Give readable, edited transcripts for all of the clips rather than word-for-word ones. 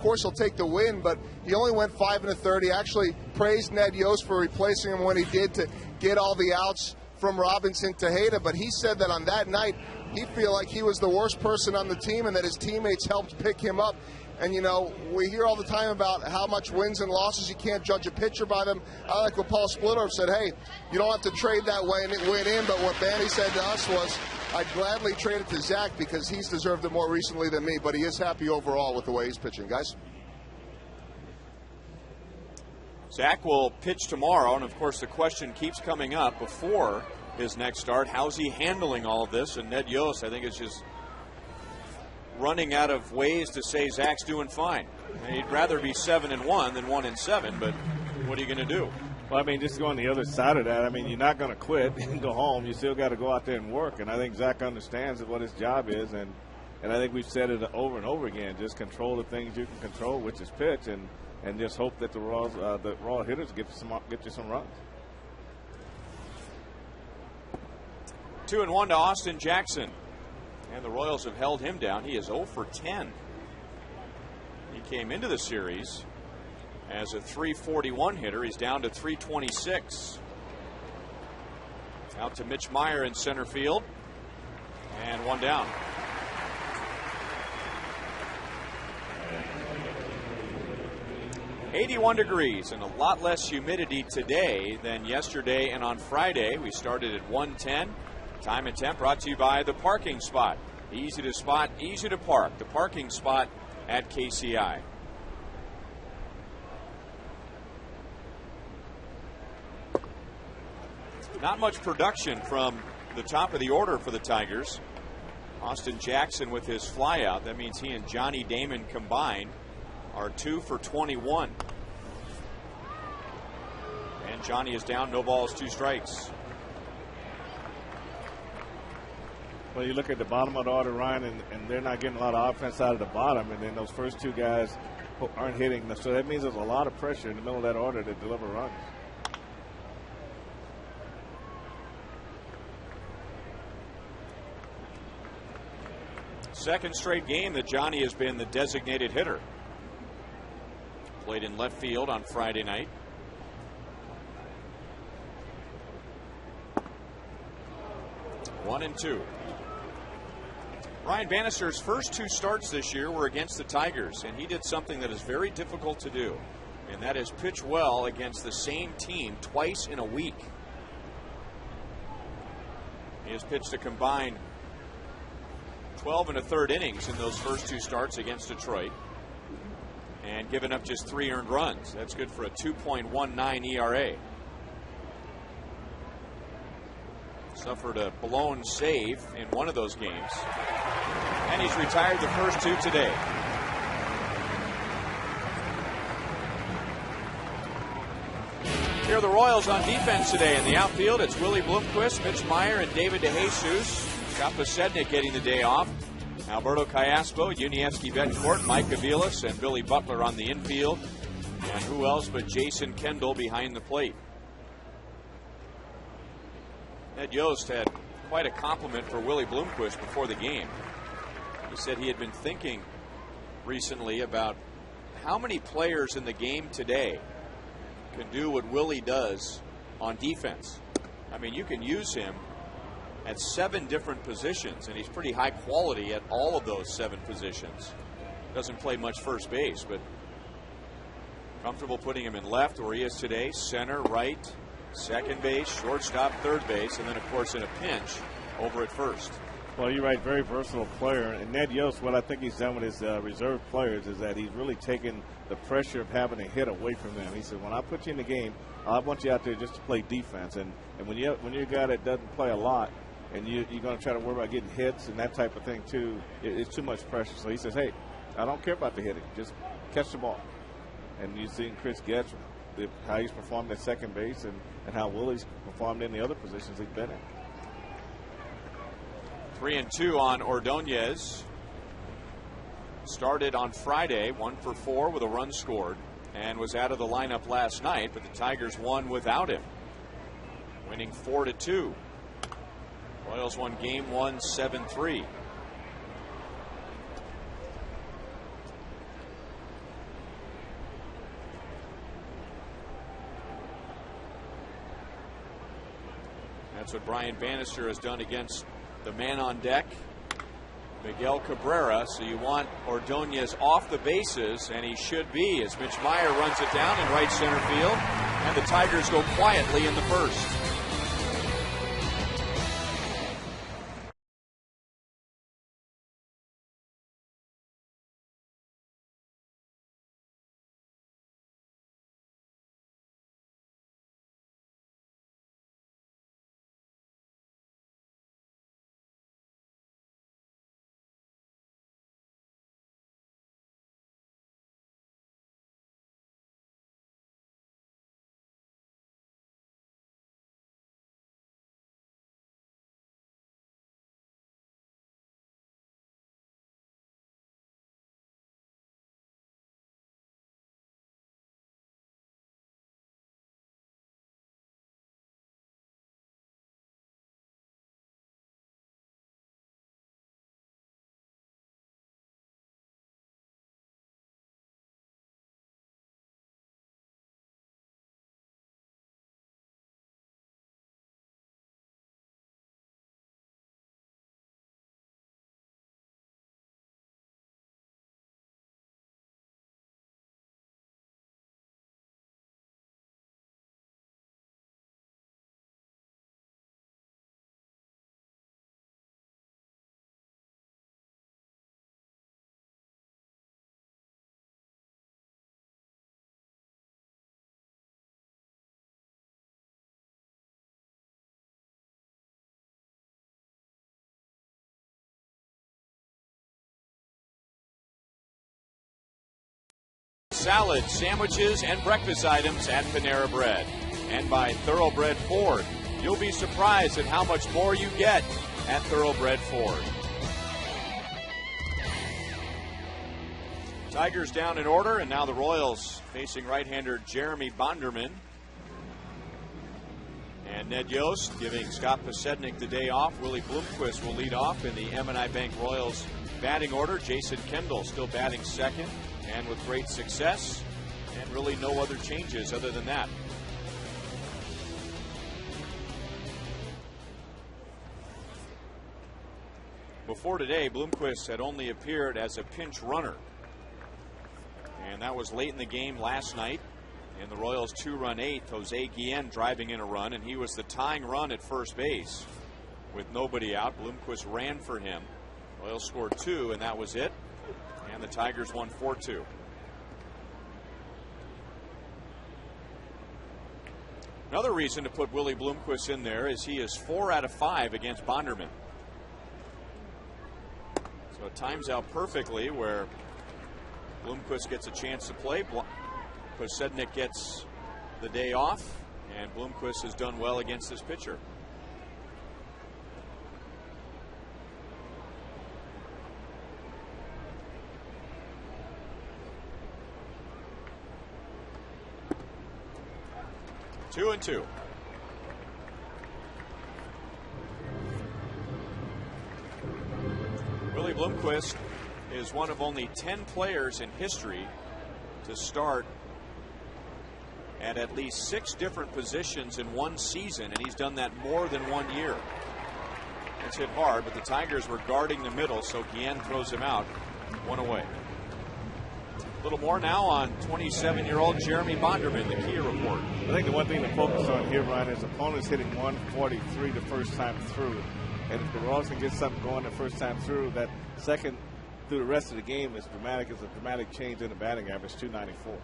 Of course, he'll take the win, but he only went 5 1/3. He actually praised Ned Yost for replacing him when he did to get all the outs from Robinson Tejeda. But he said that on that night, he feel like he was the worst person on the team and that his teammates helped pick him up. And, you know, we hear all the time about how much wins and losses. You can't judge a pitcher by them. I like what Paul Splittorff said, hey, you don't have to trade that win in. But what Banny said to us was, I'd gladly trade it to Zach because he's deserved it more recently than me. But he is happy overall with the way he's pitching, guys. Zach will pitch tomorrow. And, of course, the question keeps coming up before his next start. How's he handling all of this? And Ned Yost, I think, is just running out of ways to say Zach's doing fine. He'd rather be 7-1 than 1-7, but what are you going to do? Well, I mean, just going the other side of that, I mean, you're not going to quit and go home. You still got to go out there and work. And I think Zach understands what his job is. And I think we've said it over and over again. Just control the things you can control, which is pitch, and just hope that the raw hitters get you some runs. 2-1 to Austin Jackson. And the Royals have held him down. He is 0 for 10. He came into the series as a 341 hitter. He's down to 326. Out to Mitch Meyer in center field. And one down. .81 degrees and a lot less humidity today than yesterday and on Friday. We started at 110. Time and temp brought to you by The Parking Spot. Easy to spot, easy to park. The Parking Spot at KCI. Not much production from the top of the order for the Tigers. Austin Jackson with his flyout. That means he and Johnny Damon combined are 2 for 21. And Johnny is down, no balls, 2 strikes. Well, you look at the bottom of the order, Ryan, and they're not getting a lot of offense out of the bottom, and then those first 2 guys aren't hitting. So that means there's a lot of pressure in the middle of that order to deliver runs. Second straight game that Johnny has been the designated hitter. Played in left field on Friday night. One and two. Ryan Bannister's first 2 starts this year were against the Tigers, and he did something that is very difficult to do, and that is pitch well against the same team twice in a week. He has pitched a combined 12 1/3 innings in those first 2 starts against Detroit and given up just 3 earned runs. That's good for a 2.19 ERA. Suffered a blown save in one of those games. And he's retired the first 2 today. Here are the Royals on defense today. In the outfield, it's Willie Bloomquist, Mitch Meyer, and David DeJesus. Scott Posednik getting the day off. Alberto Callaspo, Yuniesky Betancourt, Mike Aviles, and Billy Butler on the infield. And who else but Jason Kendall behind the plate. Ned Yost had quite a compliment for Willie Bloomquist before the game. He said he had been thinking recently about how many players in the game today can do what Willie does on defense. I mean, you can use him at 7 different positions, and he's pretty high quality at all of those 7 positions. Doesn't play much first base, but comfortable putting him in left where he is today, center, right, second base, shortstop, third base, and then, of course, in a pinch over at first. Well, you're right, very versatile player. And Ned Yost, what I think he's done with his reserve players is that he's really taken the pressure of having a hit away from them. He said, when I put you in the game, I want you out there just to play defense. And when you're a guy that doesn't play a lot and you're going to try to worry about getting hits and that type of thing too, it's too much pressure. So he says, hey, I don't care about the hitting. Just catch the ball. And you've seen Chris Getz, how he's performed at second base and how Willie's performed in the other positions he's been in. 3-2 on Ordonez. Started on Friday, 1 for 4 with a run scored, and was out of the lineup last night, but the Tigers won without him, winning 4-2. Royals won game 1 7-3. That's what Brian Bannister has done against the man on deck, Miguel Cabrera. So you want Ordonez off the bases, and he should be, as Mitch Meyer runs it down in right center field, and the Tigers go quietly in the first. Salad, sandwiches, and breakfast items at Panera Bread. And by Thoroughbred Ford. You'll be surprised at how much more you get at Thoroughbred Ford. Tigers down in order, and now the Royals facing right-hander Jeremy Bonderman. And Ned Yost giving Scott Pasednik the day off. Willie Bloomquist will lead off in the M&I Bank Royals batting order. Jason Kendall still batting second, and with great success, and really no other changes other than that. Before today, Bloomquist had only appeared as a pinch runner, and that was late in the game last night in the Royals' 2-run eighth. Jose Guillen driving in a run, and he was the tying run at first base with nobody out. Bloomquist ran for him. Royals scored 2, and that was it. And the Tigers won 4-2. Another reason to put Willie Bloomquist in there is he is 4 out of 5 against Bonderman. So it times out perfectly where Bloomquist gets a chance to play. Pasednik gets the day off, and Bloomquist has done well against this pitcher. Two and two. Willie Bloomquist is one of only 10 players in history to start at least 6 different positions in one season, and he's done that more than 1 year. It's hit hard, but the Tigers were guarding the middle, so Guillen throws him out. 1 away. A little more now on 27-year-old Jeremy Bonderman, the Kia report. I think the one thing to focus on here, Ryan, is opponents hitting 143 the first time through. And if the Royals can get something going the first time through, that second through the rest of the game is dramatic. It's a dramatic change in the batting average, 294.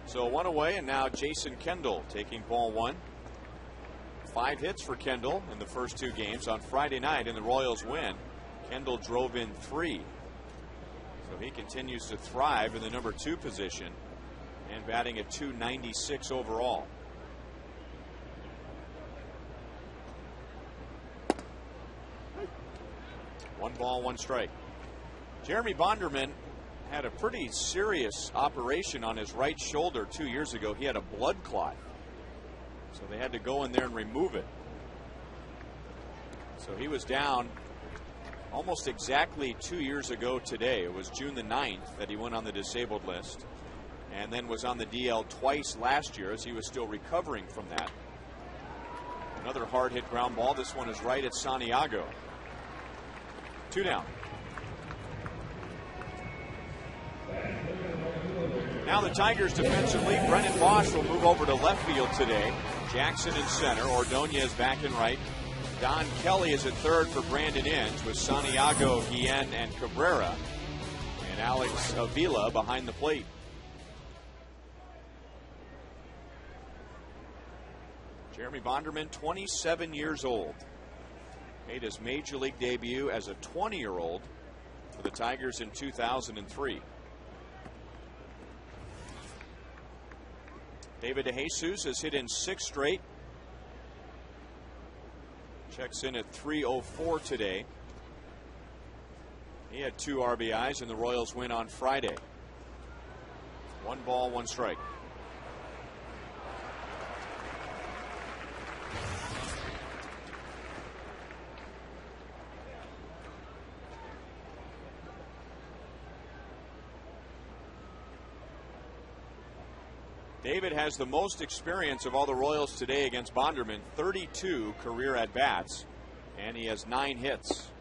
So 1 away, and now Jason Kendall taking ball 1. 5 hits for Kendall in the first 2 games. On Friday night in the Royals win, Kendall drove in 3. So he continues to thrive in the number 2 position and batting at .296 overall. One ball, 1 strike. Jeremy Bonderman had a pretty serious operation on his right shoulder 2 years ago. He had a blood clot, so they had to go in there and remove it. So he was down almost exactly 2 years ago today. It was June the 9th that he went on the disabled list. and then was on the DL twice last year as he was still recovering from that. Another hard hit ground ball. This one is right at Santiago. 2 down. Now the Tigers defensively, Brennan Bosch will move over to left field today. Jackson in center, Ordonez back in right. Don Kelly is at third for Brandon Inge with Santiago, Guillen, and Cabrera. And Alex Avila behind the plate. Jeremy Bonderman, 27 years old. Made his major league debut as a 20-year-old for the Tigers in 2003. David DeJesus has hit in 6 straight. Checks in at 304 today. He had 2 RBIs in the Royals win on Friday. 1 ball, 1 strike. David has the most experience of all the Royals today against Bonderman, 32 career at-bats, and he has 9 hits.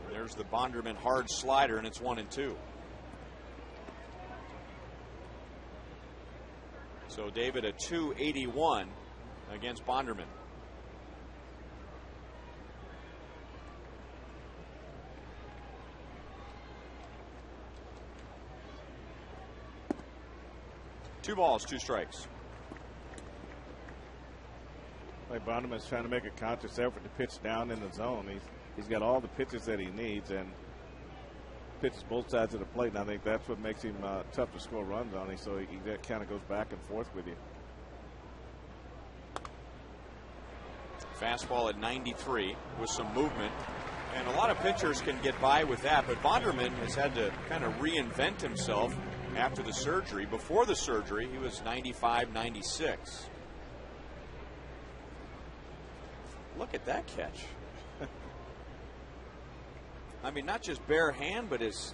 And there's the Bonderman hard slider, and it's 1-2. So David a .281 against Bonderman. Two balls, 2 strikes. Like Bonderman's trying to make a conscious effort to pitch down in the zone. He's got all the pitches that he needs and pitches both sides of the plate. And I think that's what makes him tough to score runs on. So he kind of goes back and forth with you. Fastball at 93 with some movement. And a lot of pitchers can get by with that. But Bonderman has had to kind of reinvent himself after the surgery. Before the surgery, he was 95, 96. Look at that catch. I mean, not just bare hand, but his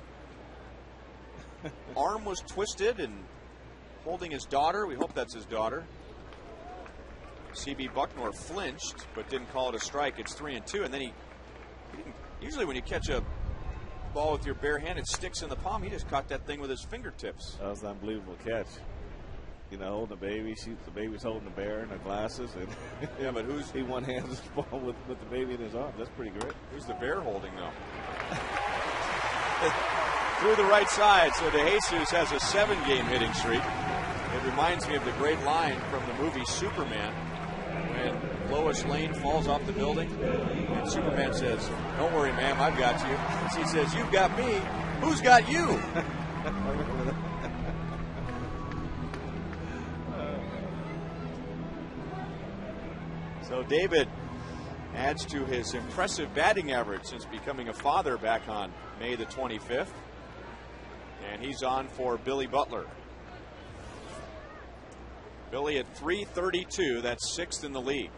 arm was twisted and holding his daughter. We hope that's his daughter. CB Bucknor flinched, but didn't call it a strike. It's 3-2, and then he didn't, usually when you catch a ball with your bare hand, it sticks in the palm. He just caught that thing with his fingertips. That was an unbelievable catch. You know, holding the baby. The baby's holding the bear in her glasses. And yeah, but he one-hands the ball with the baby in his arms. That's pretty great. Who's the bear holding, though? Through the right side, so DeJesus has a 7-game hitting streak. It reminds me of the great line from the movie Superman when Lois Lane falls off the building and Superman says, "Don't worry, ma'am, I've got you." And she says, "You've got me. Who's got you?" So David adds to his impressive batting average since becoming a father back on May the 25th. And he's on for Billy Butler. Billy at .332, that's 6th in the league.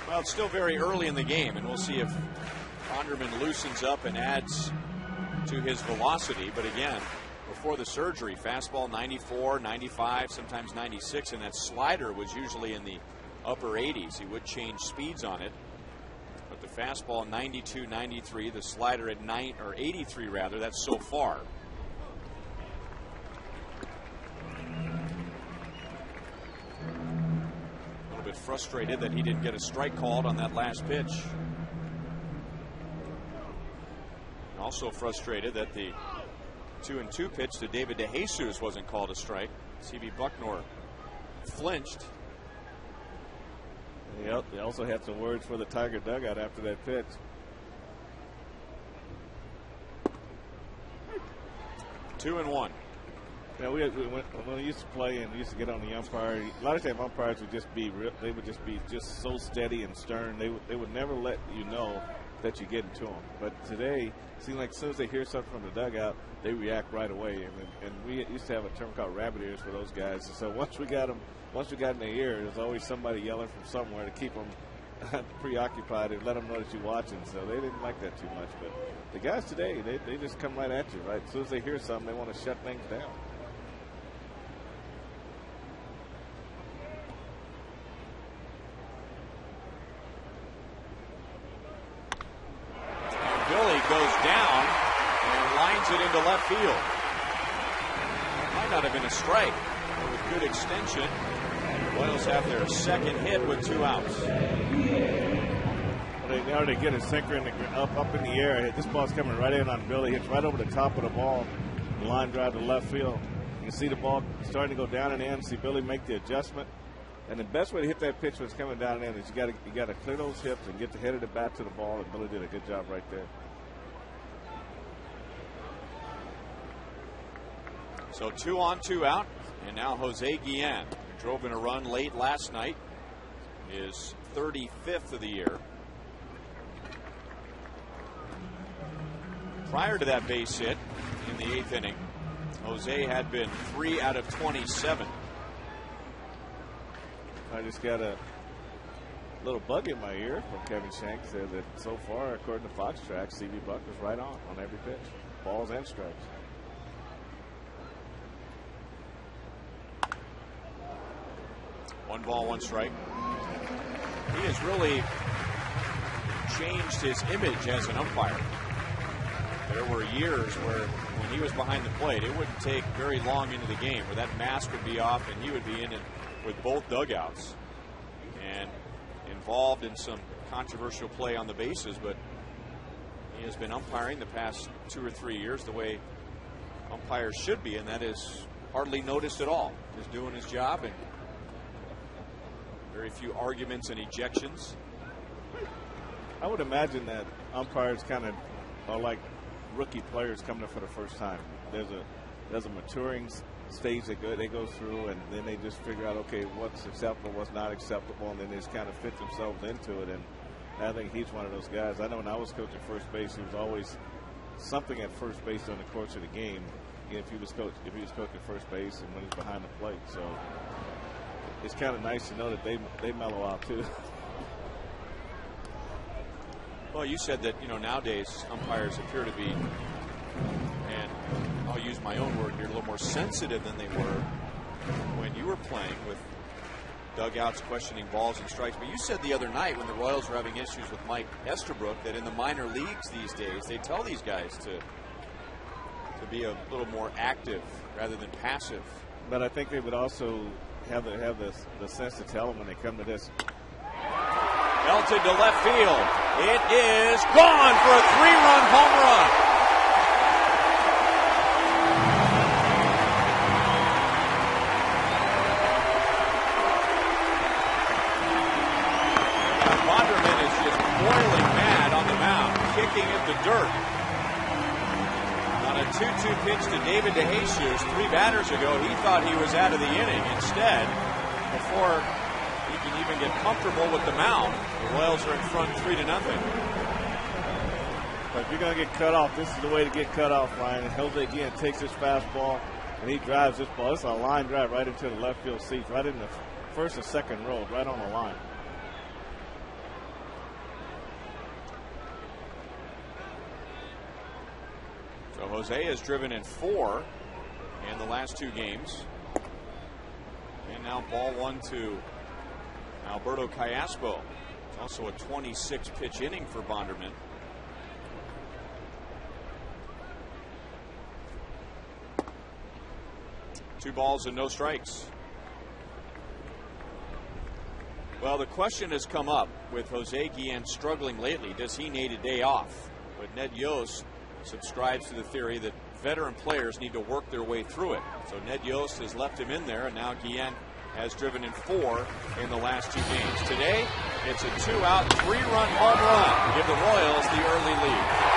Well, it's still very early in the game, and we'll see if Bonderman loosens up and adds to his velocity. But again, before the surgery, fastball 94, 95, sometimes 96, and that slider was usually in the upper 80s. He would change speeds on it. But the fastball 92, 93, the slider at 83 rather, that's so far. A little bit frustrated that he didn't get a strike called on that last pitch. Also frustrated that the 2-2 pitch to David DeJesus wasn't called a strike. CB Bucknor flinched. Yep, they also had some words for the Tiger dugout after that pitch. Two and one. Yeah, when we used to play and we used to get on the umpire, a lot of times umpires would just be just so steady and stern. They would never let you know that you're getting to them. But today, it seems like as soon as they hear something from the dugout, they react right away. And we used to have a term called rabbit ears for those guys. And so once we got in their ear, there's always somebody yelling from somewhere to keep them preoccupied and let them know that you're watching. So they didn't like that too much. But the guys today, they just come right at you, right? As soon as they hear something, they want to shut things down. And Billy goes down and lines it into left field. Might not have been a strike, but with good extension. The Royals have their second hit with 2 outs. Well, now they get a sinker up in the air. This ball's coming right in on Billy. Hits right over the top of the ball. Line drive to left field. You can see the ball starting to go down and in. See Billy make the adjustment. And the best way to hit that pitch when it's coming down and in is you got to clear those hips and get the head of the bat to the ball. And Billy did a good job right there. So 2 on, 2 out. And now Jose Guillen, who drove in a run late last night, is 35th of the year. Prior to that base hit in the 8th inning, Jose had been 3 out of 27. I just got a little bug in my ear from Kevin Shank. Said that so far, according to Fox Tracks, C.B. Buck was right on every pitch, balls and strikes. One ball, 1 strike. He has really changed his image as an umpire. There were years where when he was behind the plate, it wouldn't take very long into the game where that mask would be off and he would be in it with both dugouts and involved in some controversial play on the bases. But he has been umpiring the past 2 or 3 years the way umpires should be, and that is hardly noticed at all. Just doing his job and very few arguments and ejections. I would imagine that umpires kind of are like rookie players coming up for the first time. There's a maturing stage they go through, and then they just figure out, okay, what's acceptable, what's not acceptable, and then they just kind of fit themselves into it. And I think he's one of those guys. I know when I was coaching first base, he was always something at first base during the course of the game. If he was coaching first base and when he's behind the plate, so it's kind of nice to know that they mellow out too. Well, you said that, nowadays umpires appear to be, and I'll use my own word here, a little more sensitive than they were when you were playing with dugouts questioning balls and strikes. But you said the other night when the Royals were having issues with Mike Estabrook that in the minor leagues these days they tell these guys to be a little more active rather than passive. But I think they would also have the sense to tell them when they come to this. Belted to left field. It is gone for a 3-run home run. Bonderman is just boiling mad on the mound, kicking at the dirt. On a 2-2 pitch to David DeJesus 3 batters ago, he thought he was out of the inning. Instead, before he can even get comfortable with the mound, the Royals are in front 3-0. But if you're going to get cut off, this is the way to get cut off, Ryan. And Jose Guillen takes his fastball and he drives this ball. It's a line drive right into the left field seats, right in the first or second row, right on the line. So Jose has driven in 4 in the last 2 games. And now ball 1 to Alberto Callaspo. It's also a 26 pitch inning for Bonderman. Two balls and no strikes. Well, the question has come up with Jose Guillen struggling lately. Does he need a day off? But Ned Yost subscribes to the theory that veteran players need to work their way through it. So Ned Yost has left him in there, and now Guillen has driven in 4 in the last 2 games. Today, it's a 2-out, 3-run home run to give the Royals the early lead.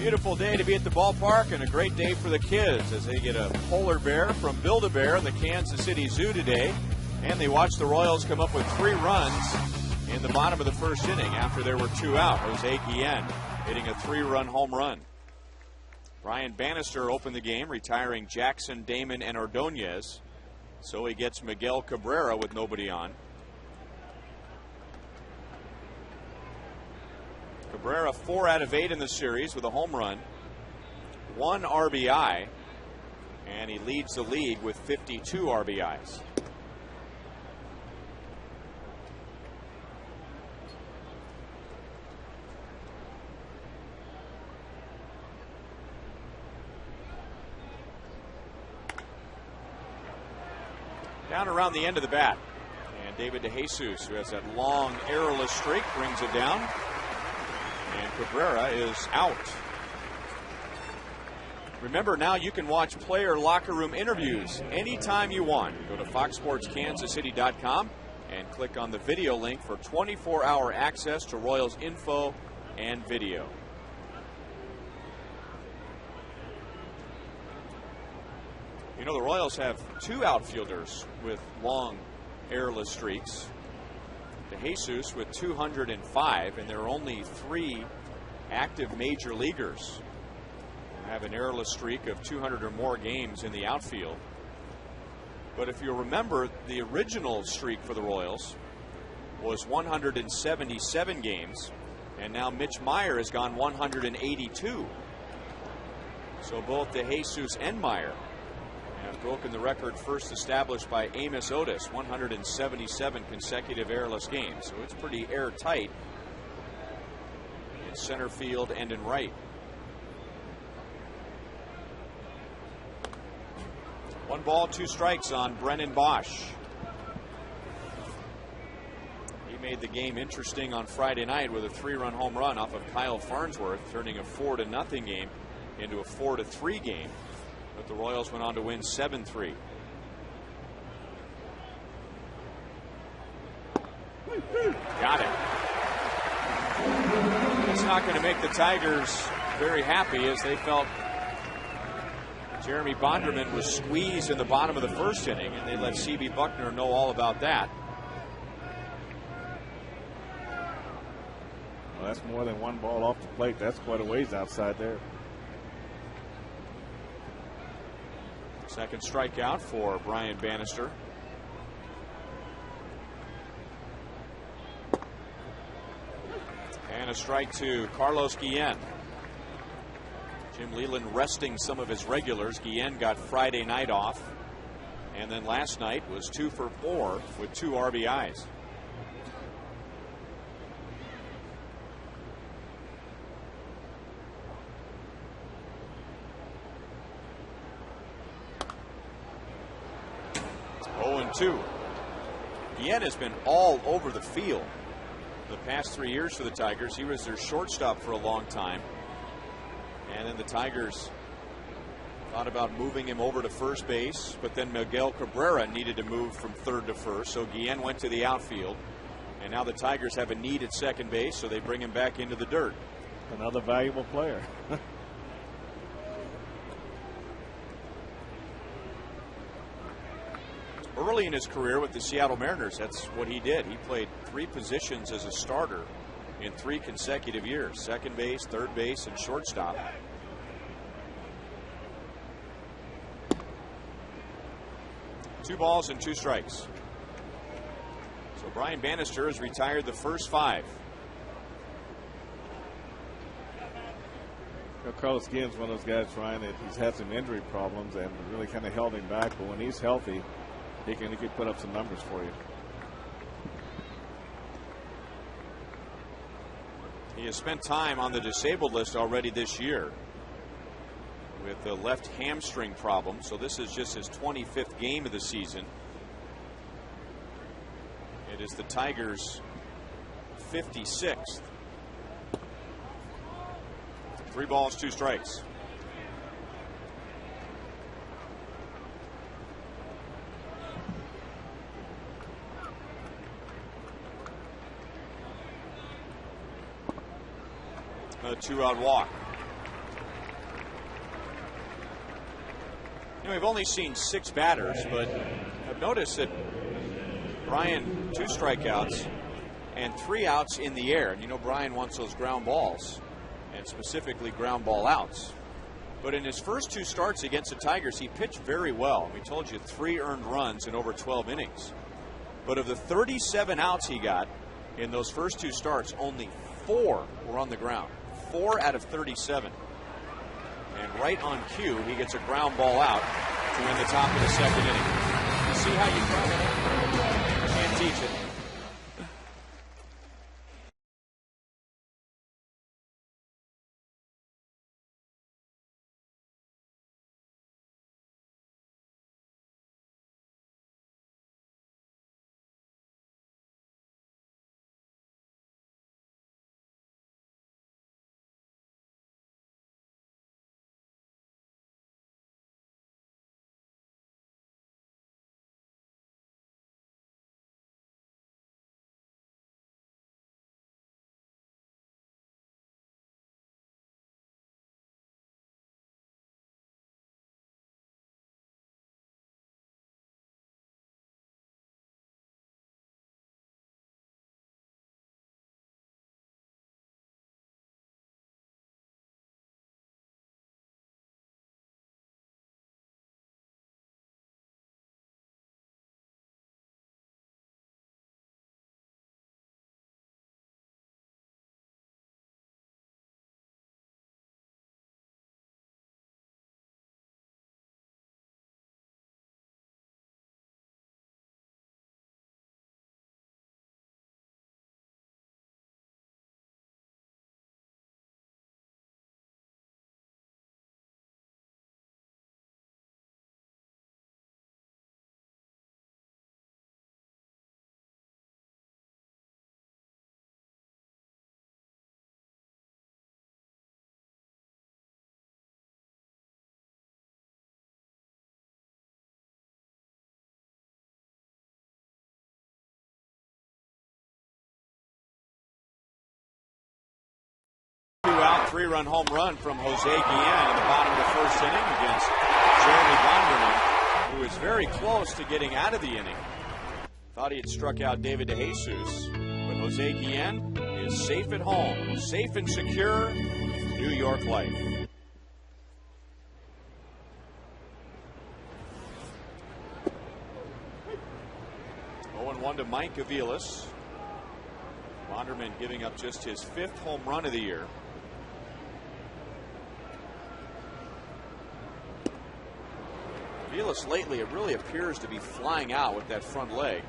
Beautiful day to be at the ballpark and a great day for the kids as they get a polar bear from Build-A-Bear in the Kansas City Zoo today. And they watch the Royals come up with 3 runs in the bottom of the first inning after there were 2 out. Jose Guillen hitting a 3-run home run. Brian Bannister opened the game, retiring Jackson, Damon, and Ordonez. So he gets Miguel Cabrera with nobody on. Cabrera 4 out of 8 in the series with a home run, 1 RBI, and he leads the league with 52 RBIs. Down around the end of the bat, and David DeJesus, who has that long errorless streak, brings it down. And Cabrera is out. Remember, now you can watch player locker room interviews anytime you want. Go to foxsportskansascity.com and click on the video link for 24-hour access to Royals info and video. You know, the Royals have 2 outfielders with long errorless streaks. DeJesus with 205, and there are only 3 active major leaguers who have an errorless streak of 200 or more games in the outfield. But if you remember, the original streak for the Royals was 177 games, and now Mitch Meyer has gone 182. So both DeJesus and Meyer have broken the record first established by Amos Otis, 177 consecutive errorless games. So it's pretty airtight in center field and in right. 1 ball, 2 strikes on Brennan Bosch. He made the game interesting on Friday night with a 3-run home run off of Kyle Farnsworth, turning a 4-0 game into a 4-3 game. But the Royals went on to win 7-3. Got it. It's not going to make the Tigers very happy, as they felt Jeremy Bonderman was squeezed in the bottom of the first inning, and they let C.B. Buckner know all about that. Well, that's more than 1 ball off the plate. That's quite a ways outside there. Second strikeout for Brian Bannister. And a strike to Carlos Guillen. Jim Leland resting some of his regulars. Guillen got Friday night off, and then last night was 2 for 4 with 2 RBIs. Guillen has been all over the field the past 3 years for the Tigers. He was their shortstop for a long time, and then the Tigers thought about moving him over to first base, but then Miguel Cabrera needed to move from third to first, so Guillen went to the outfield, and now the Tigers have a need at second base, so they bring him back into the dirt. Another valuable player. Early in his career with the Seattle Mariners, that's what he did. He played 3 positions as a starter in 3 consecutive years: second base, third base, and shortstop. Two balls and 2 strikes. So Brian Bannister has retired the first 5. You know, Carlos Guillen's one of those guys, Ryan, that he's had some injury problems and really kind of held him back. But when he's healthy, he can put up some numbers for you. He has spent time on the disabled list already this year with the left hamstring problem. So this is just his 25th game of the season. It is the Tigers' 56th. 3 balls, 2 strikes. A 2-out walk. we've only seen 6 batters, but I've noticed that Brian, 2 strikeouts and 3 outs in the air. And you know Brian wants those ground balls, and specifically ground ball outs. But in his first 2 starts against the Tigers, he pitched very well. We told you 3 earned runs in over 12 innings. But of the 37 outs he got in those first 2 starts, only 4 were on the ground. 4 out of 37. And right on cue, he gets a ground ball out to win the top of the 2nd inning. You see how you try that? Can't teach it. Two-out, 3-run home run from Jose Guillen in the bottom of the 1st inning against Jeremy Bonderman, who is very close to getting out of the inning. Thought he had struck out David DeJesus, but Jose Guillen is safe at home, safe and secure, New York life. One to Mike Aviles. Bonderman giving up just his 5th home run of the year. Aviles lately, it really appears to be flying out with that front leg,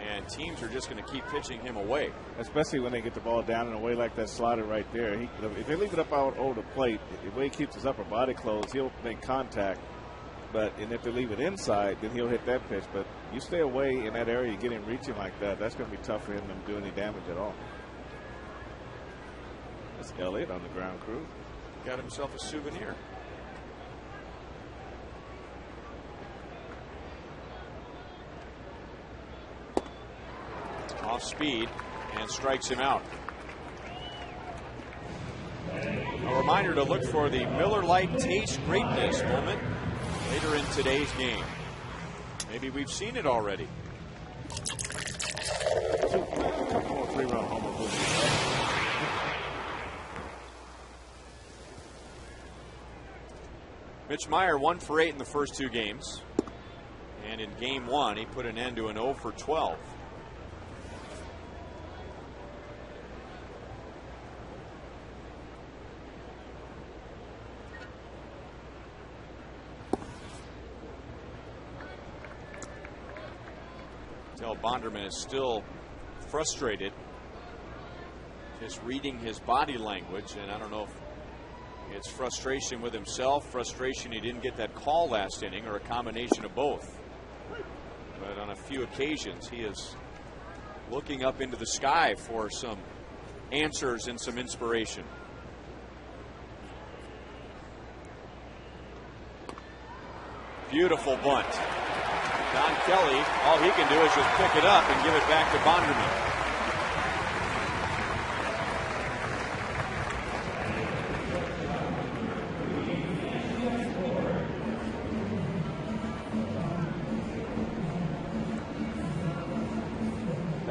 and teams are just going to keep pitching him away. Especially when they get the ball down and away like that slider right there. If they leave it up out over the plate, the way he keeps his upper body closed, he'll make contact. And if they leave it inside, then he'll hit that pitch. But you stay away in that area, you get him reaching like that, that's going to be tough for him to do any damage at all. That's Elliott on the ground crew. Got himself a souvenir. Off speed and strikes him out. A reminder to look for the Miller Lite Taste Greatness moment later in today's game. Maybe we've seen it already. 3-run homer. Mitch Meyer 1 for 8 in the first 2 games. And in game 1, he put an end to an 0 for 12. Bonderman is still frustrated, just reading his body language, and I don't know if it's frustration with himself, frustration he didn't get that call last inning, or a combination of both. But on a few occasions he is looking up into the sky for some answers and some inspiration. Beautiful bunt. Don Kelly, all he can do is just pick it up and give it back to Bonderman.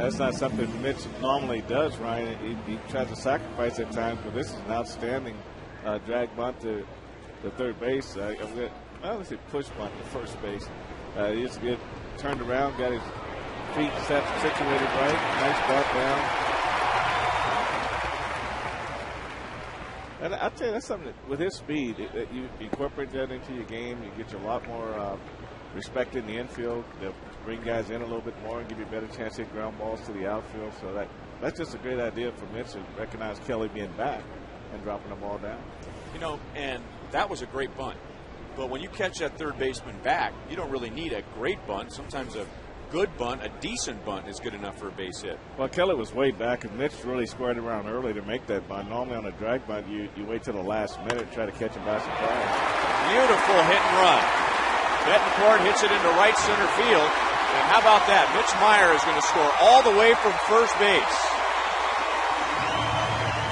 That's not something Mitch normally does, Ryan. He tries to sacrifice at times, but this is an outstanding drag bunt to third base. Let's say push bunt to first base. He just get turned around, got his feet situated right. Nice bunt down. And I'll tell you, that's something that, with his speed, you incorporate that into your game. You get you a lot more respect in the infield. They'll bring guys in a little bit more and give you a better chance to hit ground balls to the outfield. So that's just a great idea for Mitch to recognize Kelly being back and dropping the ball down. You know, and that was a great bunt. But when you catch that third baseman back, you don't really need a great bunt. Sometimes a good bunt, a decent bunt, is good enough for a base hit. Well, Kelly was way back, and Mitch really squared around early to make that bunt. Normally on a drag bunt, you wait till the last minute to try to catch him by surprise. Beautiful hit and run. Betancourt hits it into right center field. And how about that? Mitch Meyer is going to score all the way from first base.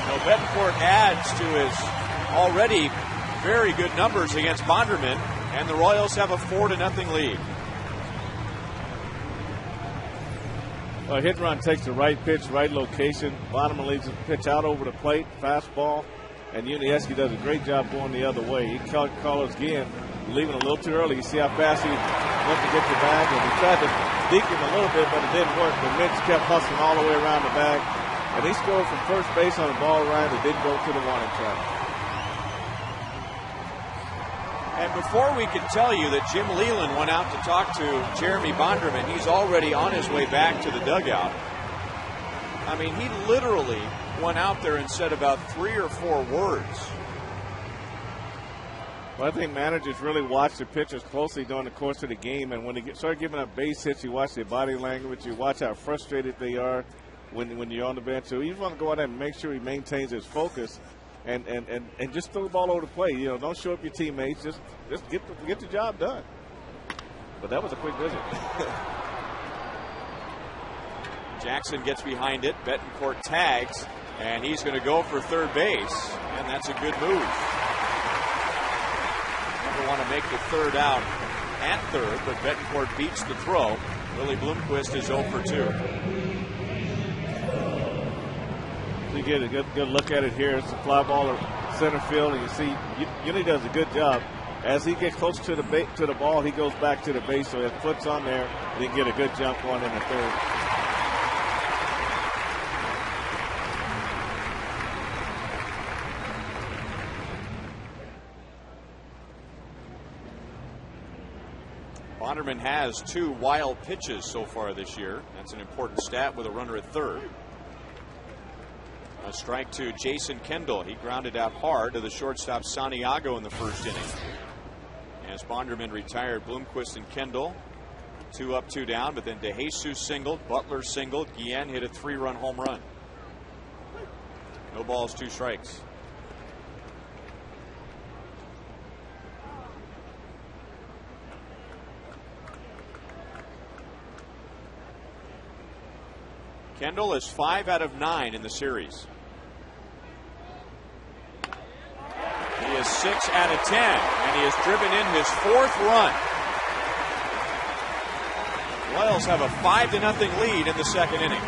Now, Betancourt adds to his already very good numbers against Bonderman, and the Royals have a 4-0 lead. Well, hit and run takes the right pitch, right location. Bonderman leaves the pitch out over the plate, fastball, and Unieski does a great job going the other way. He called Carlos Guillen leaving a little too early. You see how fast he went to get the bag, and he tried to deke him a little bit, but it didn't work. But Mitch kept hustling all the way around the bag, and he scored from first base on the ball ride that didn't go to the warning track. And before we could tell you that Jim Leland went out to talk to Jeremy Bonderman, he's already on his way back to the dugout. I mean, he literally went out there and said about 3 or 4 words. Well, I think managers really watch the pitchers closely during the course of the game, and when they start giving up base hits, you watch their body language, you watch how frustrated they are when you're on the bench. So you just want to go out there and make sure he maintains his focus. And just throw the ball over the plate. You know, don't show up your teammates. Just get the job done. But that was a quick visit. Jackson gets behind it. Betancourt tags, and he's going to go for third base, and that's a good move. Never want to make the third out at third, but Betancourt beats the throw. Willie Bloomquist is 0 for 2. You get a good look at it here. It's a fly ball to center field, and you see Uni does a good job. As he gets close to the ball, he goes back to the base, so his foot's on there, and he can get a good jump going in the third. Bonderman has 2 wild pitches so far this year. That's an important stat with a runner at third. A strike to Jason Kendall. He grounded out hard to the shortstop Santiago in the first inning. As Bonderman retired, Bloomquist and Kendall 2 up, 2 down, but then DeJesus singled, Butler singled, Guillen hit a 3-run home run. No balls, 2 strikes. Kendall is 5 out of 9 in the series. He is 6 out of 10, and he has driven in his 4th run. Royals have a 5-0 lead in the second inning.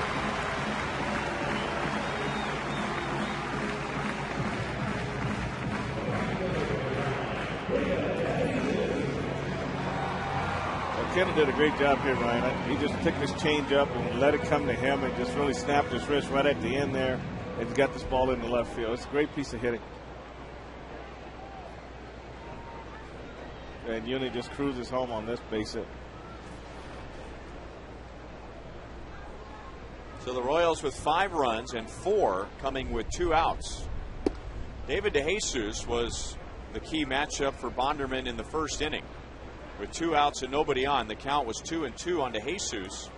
Kendall did a great job here, Ryan. He just took this change up and let it come to him and just really snapped his wrist right at the end there and got this ball in the left field. It's a great piece of hitting. And Uni just cruises home on this base hit. So the Royals with 5 runs and 4 coming with 2 outs. David DeJesus was the key matchup for Bonderman in the first inning. With 2 outs and nobody on, the count was 2-2 on DeJesus.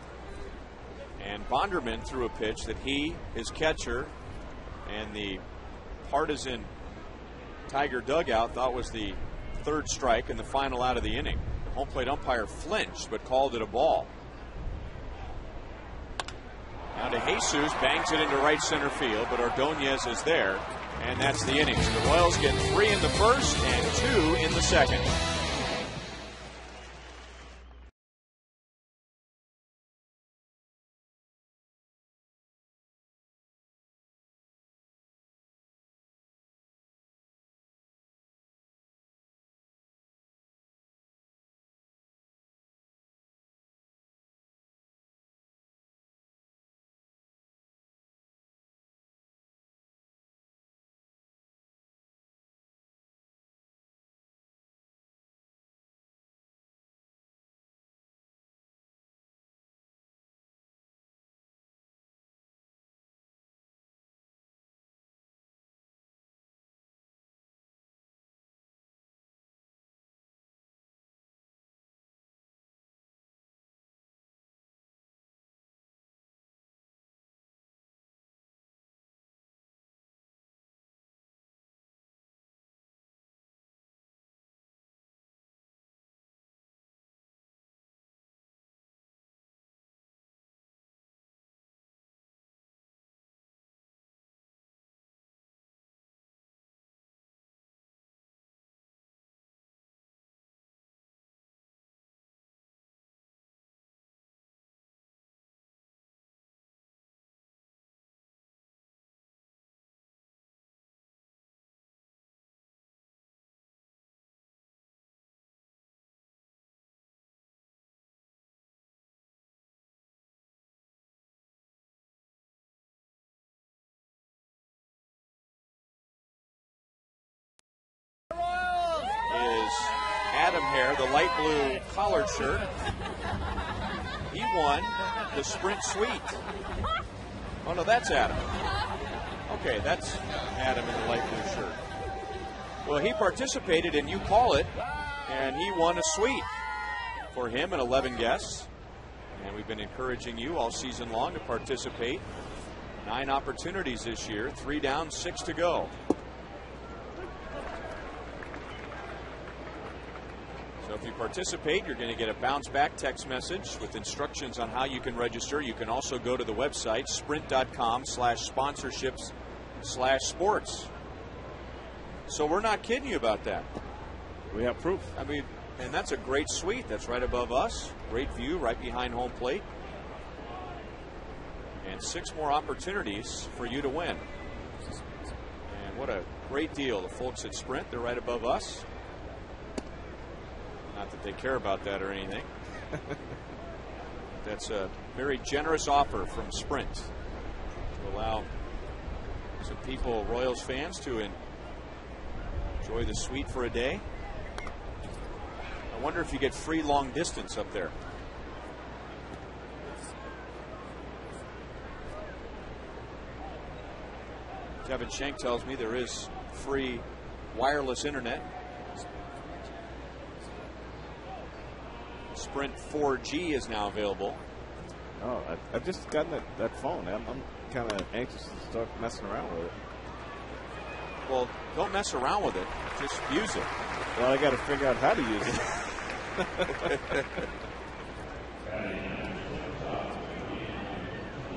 And Bonderman threw a pitch that he, his catcher, and the partisan Tiger dugout thought was the 3rd strike and the final out of the inning. The home plate umpire flinched but called it a ball. Now DeJesus bangs it into right center field, but Ordonez is there, and that's the inning. So the Royals get 3 in the first and 2 in the second. hair, the light blue collared shirt. He won the Sprint Suite. Oh, no, that's Adam. Okay, that's Adam in the light blue shirt. Well, he participated in You Call It, and he won a suite for him and 11 guests. And we've been encouraging you all season long to participate. 9 opportunities this year, 3 down, 6 to go. So if you participate, you're going to get a bounce back text message with instructions on how you can register. You can also go to the website, sprint.com/sponsorships/sports. So we're not kidding you about that. We have proof. I mean, and that's a great suite. That's right above us. Great view right behind home plate. And 6 more opportunities for you to win. And what a great deal. The folks at Sprint, they're right above us. Not that they care about that or anything. That's a very generous offer from Sprint to allow some people, Royals fans, to enjoy the suite for a day. I wonder if you get free long distance up there. Kevin Schenk tells me there is free wireless internet. Sprint 4G is now available. Oh, I've just gotten that phone. I'm kind of anxious to start messing around with it. Well, don't mess around with it. Just use it. Well, I got to figure out how to use it.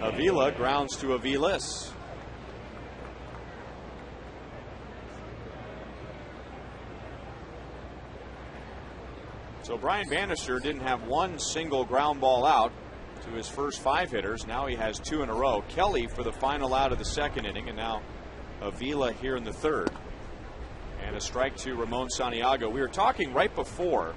Avila grounds to Aviles. So Brian Bannister didn't have one single ground ball out to his first 5 hitters. Now he has 2 in a row. Kelly for the final out of the 2nd inning, and now Avila here in the 3rd. And a strike to Ramon Santiago. We were talking right before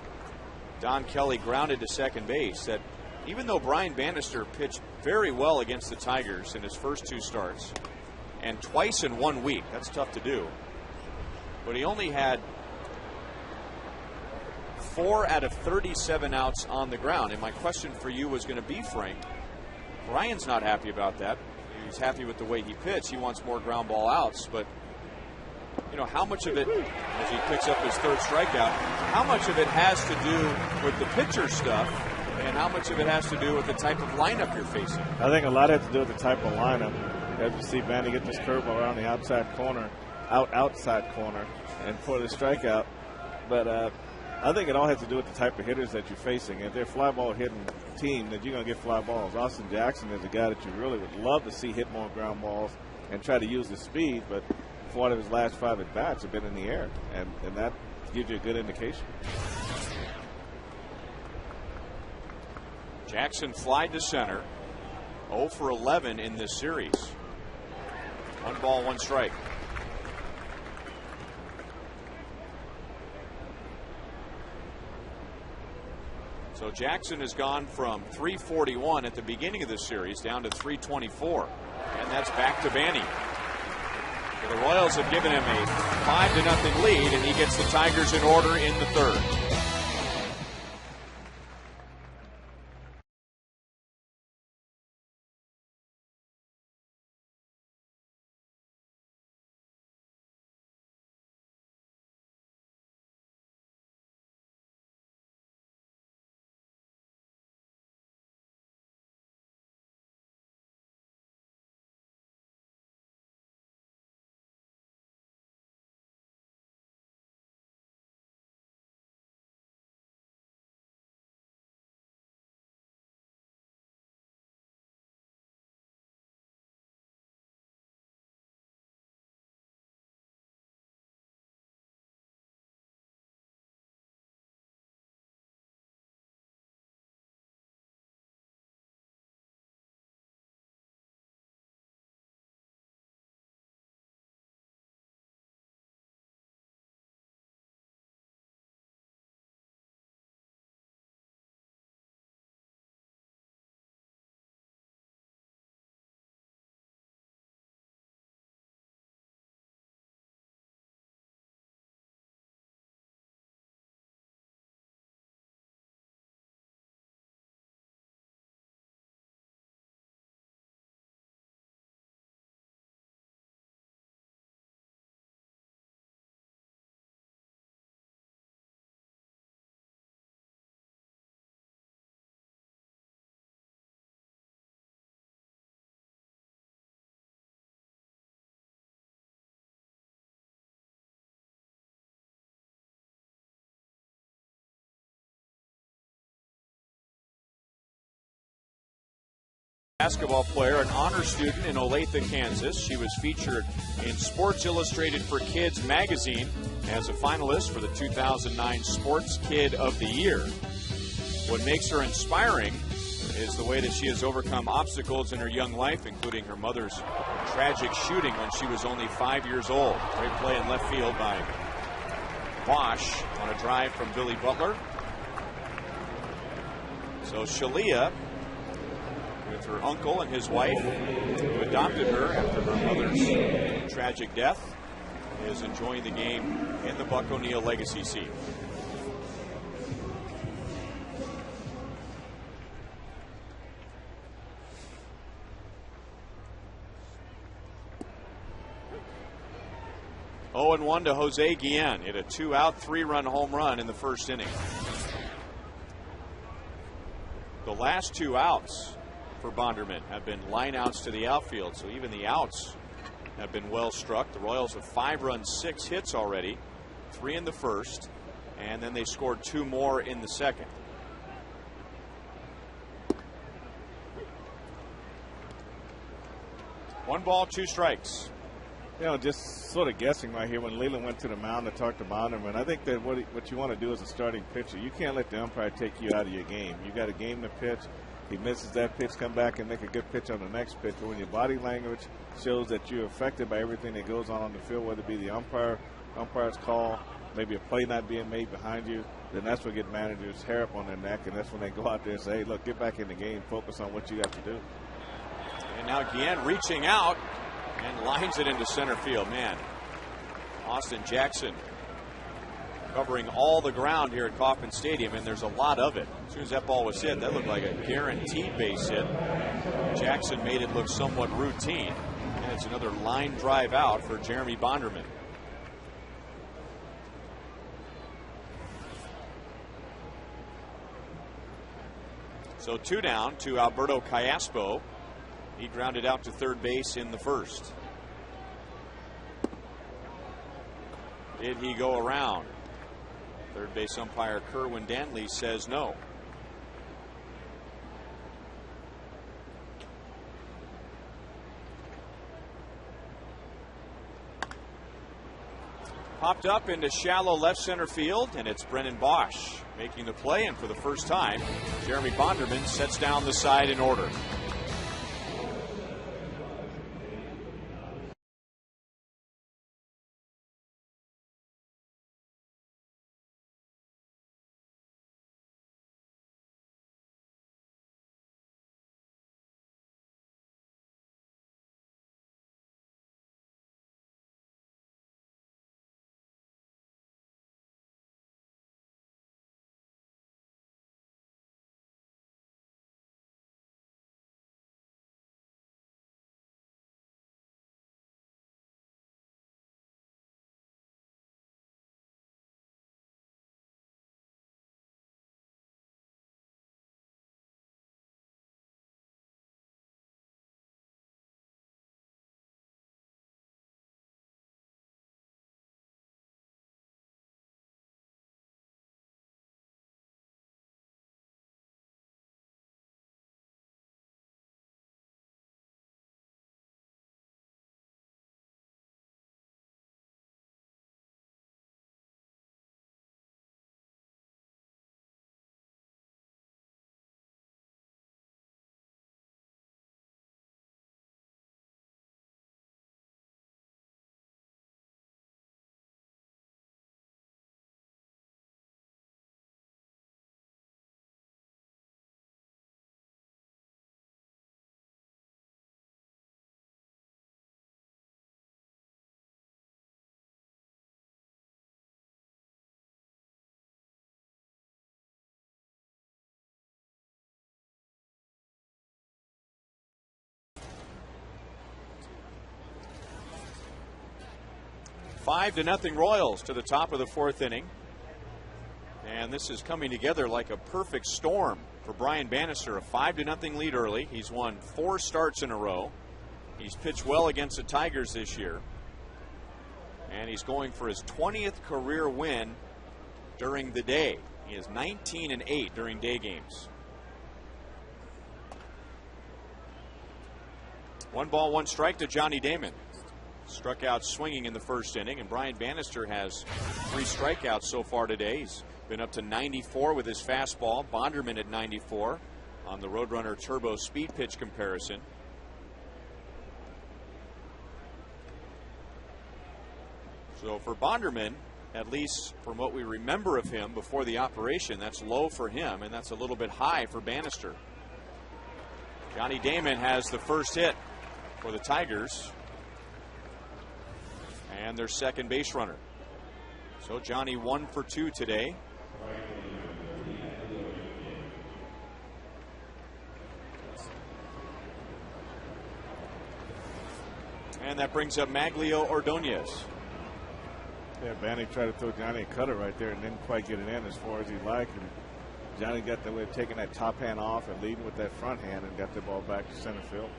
Don Kelly grounded to second base that even though Brian Bannister pitched very well against the Tigers in his first 2 starts, and twice in 1 week, that's tough to do, but he only had 4 out of 37 outs on the ground. And my question for you was going to be, Frank, Brian's not happy about that. He's happy with the way he pitched. He wants more ground ball outs. But, you know, how much of it, as he picks up his 3rd strikeout, how much of it has to do with the pitcher stuff and how much of it has to do with the type of lineup you're facing? I think a lot has to do with the type of lineup. As you see Vanny get this curveball around the outside corner, outside corner, and for the strikeout. But I think it all has to do with the type of hitters that you're facing. If they're fly ball hitting team, then you're going to get fly balls. Austin Jackson is a guy that you really would love to see hit more ground balls and try to use his speed, but 4 out of his last 5 at bats have been in the air, and that gives you a good indication. Jackson flied to center. 0 for 11 in this series. 1 ball, 1 strike. So Jackson has gone from 341 at the beginning of the series down to 324. And that's back to Banny. So the Royals have given him a 5-0 lead, and he gets the Tigers in order in the 3rd. Basketball player, an honor student in Olathe, Kansas. She was featured in Sports Illustrated for Kids magazine as a finalist for the 2009 Sports Kid of the Year. What makes her inspiring is the way that she has overcome obstacles in her young life, including her mother's tragic shooting when she was only 5 years old. Great play in left field by Bosch on a drive from Billy Butler. So Shalia, with her uncle and his wife, who adopted her after her mother's tragic death, is enjoying the game in the Buck O'Neil Legacy Seat. Oh, and 1 to Jose Guillen. Hit a 2-out, 3-run home run in the first inning. The last 2 outs for Bonderman have been line outs to the outfield, so even the outs have been well struck. The Royals have 5 runs, 6 hits already, 3 in the first, and then they scored 2 more in the second. One ball, 2 strikes. You know, just sort of guessing right here when Leland went to the mound to talk to Bonderman. I think that what you want to do as a starting pitcher, you can't let the umpire take you out of your game. You got a game to pitch. He misses that pitch, come back and make a good pitch on the next pitch. But when your body language shows that you're affected by everything that goes on the field, whether it be the umpire's call, maybe a play not being made behind you, then that's what gets managers' hair up on their neck, and that's when they go out there and say, hey, look, get back in the game, focus on what you got to do. And now Guillen reaching out and lines it into center field. Man, Austin Jackson covering all the ground here at Kauffman Stadium, and there's a lot of it. As soon as that ball was hit, that looked like a guaranteed base hit. Jackson made it look somewhat routine, and it's another line drive out for Jeremy Bonderman. So 2 down to Alberto Callaspo. He grounded out to third base in the first. Did he go around? Third base umpire Kerwin Dantley says no. Popped up into shallow left center field, and it's Brennan Bosch making the play, and for the first time, Jeremy Bonderman sets down the side in order. Five to nothing Royals to the top of the fourth inning. And this is coming together like a perfect storm for Brian Bannister. A 5-0 lead early. He's won 4 starts in a row. He's pitched well against the Tigers this year. And he's going for his 20th career win during the day. He is 19-8 during day games. 1 ball, 1 strike to Johnny Damon. Struck out swinging in the first inning, and Brian Bannister has 3 strikeouts so far today. He's been up to 94 with his fastball. Bonderman at 94 on the Roadrunner Turbo speed pitch comparison. So for Bonderman, at least from what we remember of him before the operation, that's low for him, and that's a little bit high for Bannister. Johnny Damon has the first hit for the Tigers and their second base runner. So Johnny 1 for 2 today. And that brings up Maglio Ordonez. Yeah, Banny tried to throw Johnny a cutter right there and didn't quite get it in as far as he liked. And Johnny got the way of taking that top hand off and leading with that front hand and got the ball back to center field.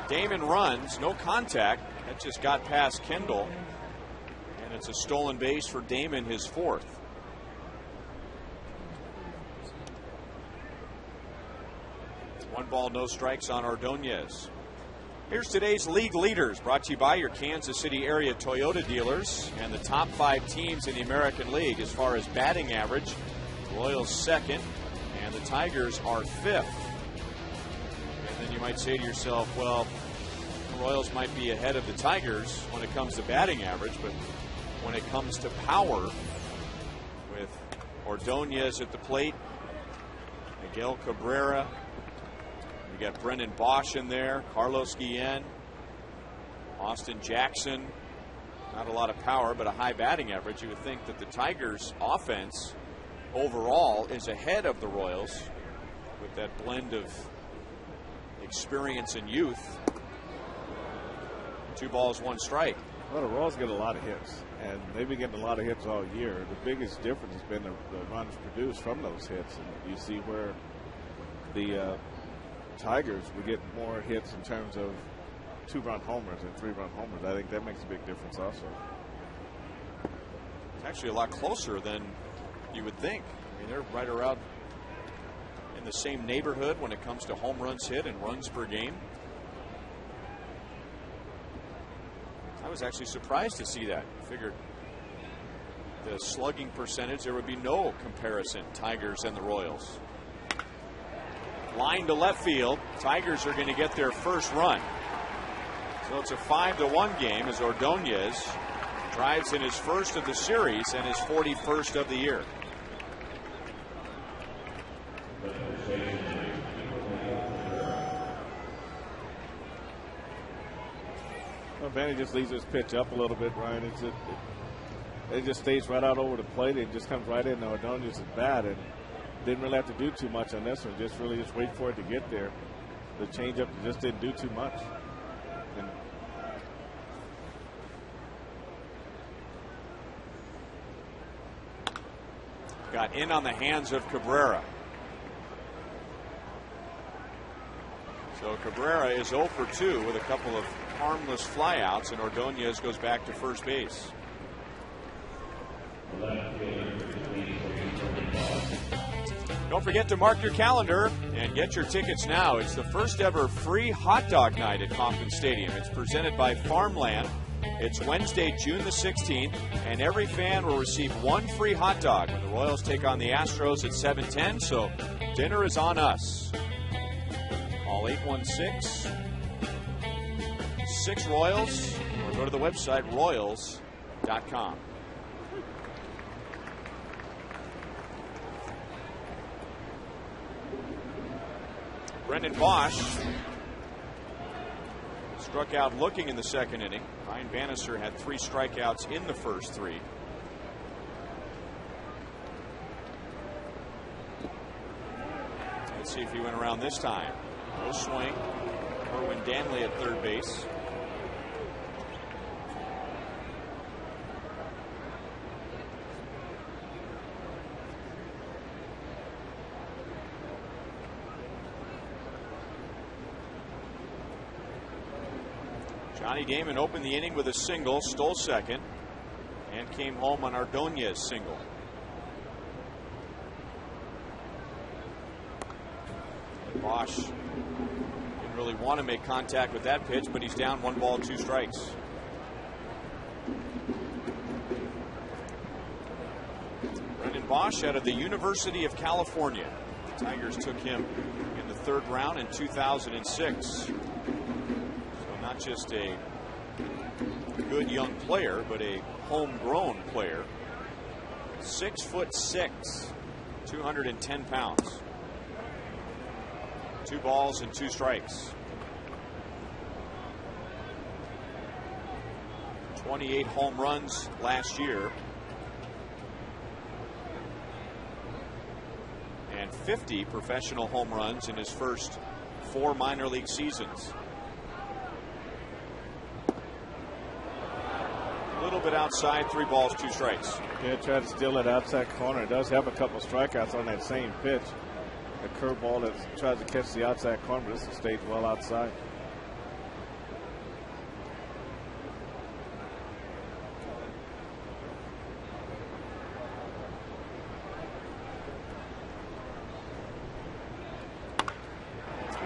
Damon runs, no contact. That just got past Kendall. And it's a stolen base for Damon, his 4th. One ball, no strikes on Ordonez. Here's today's league leaders, brought to you by your Kansas City area Toyota dealers, and the top 5 teams in the American League as far as batting average. Royals 2nd, and the Tigers are 5th. And then you might say to yourself, well, the Royals might be ahead of the Tigers when it comes to batting average, but when it comes to power, with Ordonez at the plate, Miguel Cabrera, you got Brendan Bosch in there, Carlos Guillen, Austin Jackson. Not a lot of power, but a high batting average. You would think that the Tigers' offense overall is ahead of the Royals with that blend of experience and youth. 2 balls, 1 strike. Well, the Royals get a lot of hits, and they've been getting a lot of hits all year. The biggest difference has been the runs produced from those hits. And you see where the Tigers would get more hits in terms of 2-run homers and 3-run homers. I think that makes a big difference also. It's actually a lot closer than you would think. I mean, they're right around in the same neighborhood when it comes to home runs hit and runs per game. I was actually surprised to see that. I figured the slugging percentage, there would be no comparison, Tigers and the Royals. Line to left field. Tigers are going to get their first run. So it's a 5-1 game as Ordonez drives in his first of the series and his 41st of the year. Well, Vanny just leaves his pitch up a little bit, Ryan. It just stays right out over the plate. It just comes right into Ordonez's bat, and didn't really have to do too much on this one. Just wait for it to get there. The changeup just didn't do too much. And got in on the hands of Cabrera. So Cabrera is 0 for 2 with a couple of harmless flyouts, and Ordonez goes back to first base. Don't forget to mark your calendar and get your tickets now. It's the first ever free hot dog night at Kauffman Stadium. It's presented by Farmland. It's Wednesday, June the 16th, and every fan will receive 1 free hot dog when the Royals take on the Astros at 7:10, so dinner is on us. Call 816-6-ROYALS or go to the website royals.com. Brendan Bosch struck out looking in the second inning. Ryan Bannister had 3 strikeouts in the first 3. Let's see if he went around this time. No swing. Erwin Danley at third base. Johnny Damon opened the inning with a single, stole second, and came home on Ordonez single. Bosch Didn't really want to make contact with that pitch, but he's down 1 ball, 2 strikes. Brendan Bosch out of the University of California. The Tigers took him in the 3rd round in 2006. So not just a good young player, but a homegrown player. 6'6", 210 pounds. 2 balls and 2 strikes. 28 home runs last year. And 50 professional home runs in his first 4 minor league seasons. A little bit outside, 3 balls, 2 strikes. Yeah, tried to steal that outside corner. It does have a couple of strikeouts on that same pitch. A curveball that tries to catch the outside corner, but this stays well outside.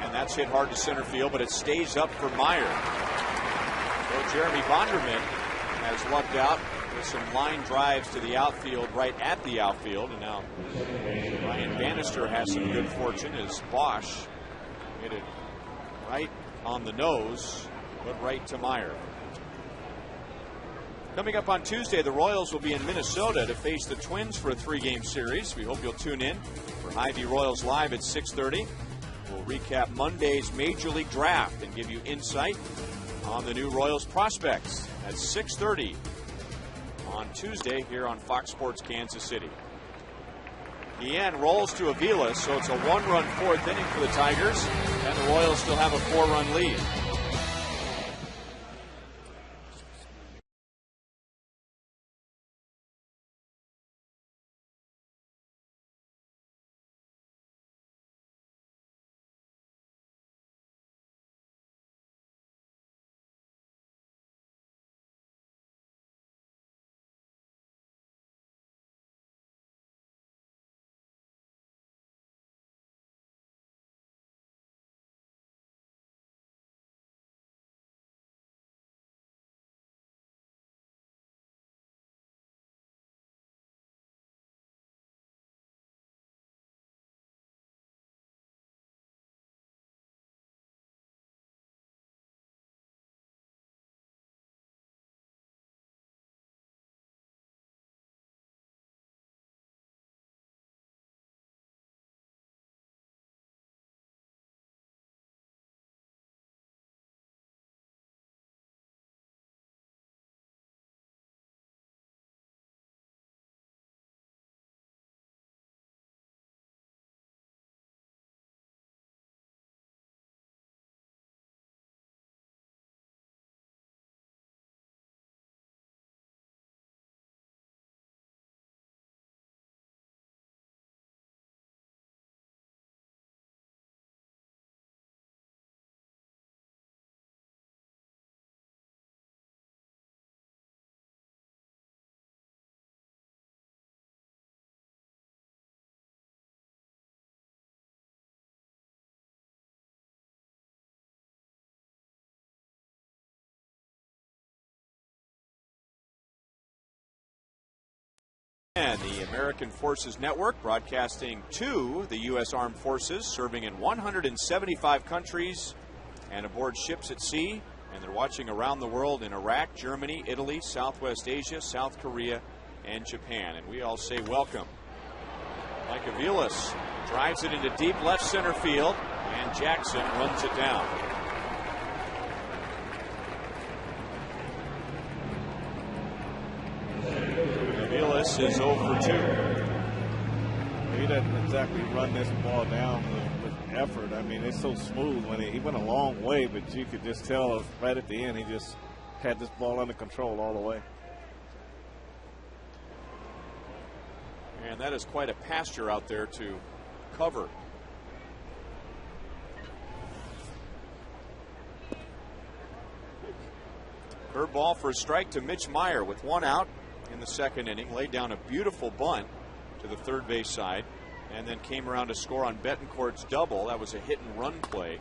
And that's hit hard to center field, but it stays up for Meyer. So Jeremy Bonderman has lucked out with some line drives to the outfield, right at the outfield, and now Ryan Bannister has some good fortune as Bosch hit it right on the nose, but right to Meyer. Coming up on Tuesday, the Royals will be in Minnesota to face the Twins for a 3-game series. We hope you'll tune in for Hy-Vee Royals Live at 6:30. We'll recap Monday's Major League Draft and give you insight on the new Royals prospects at 6:30 on Tuesday here on Fox Sports Kansas City. Guillen rolls to Avila, so it's a 1-run 4th inning for the Tigers, and the Royals still have a 4-run lead. And the American Forces Network, broadcasting to the U.S. Armed Forces, serving in 175 countries and aboard ships at sea. And they're watching around the world in Iraq, Germany, Italy, Southwest Asia, South Korea, and Japan. And we all say welcome. Mike Aviles drives it into deep left center field, and Jackson runs it down. Aviles is 0 for 2. He doesn't exactly run this ball down with effort. I mean, it's so smooth. When he went a long way, but you could just tell right at the end he just had this ball under control all the way. And that is quite a pasture out there to cover. Curveball for a strike to Mitch Meyer with 1 out in the 2nd inning. Laid down a beautiful bunt to the third base side and then came around to score on Betancourt's double. That was a hit and run play.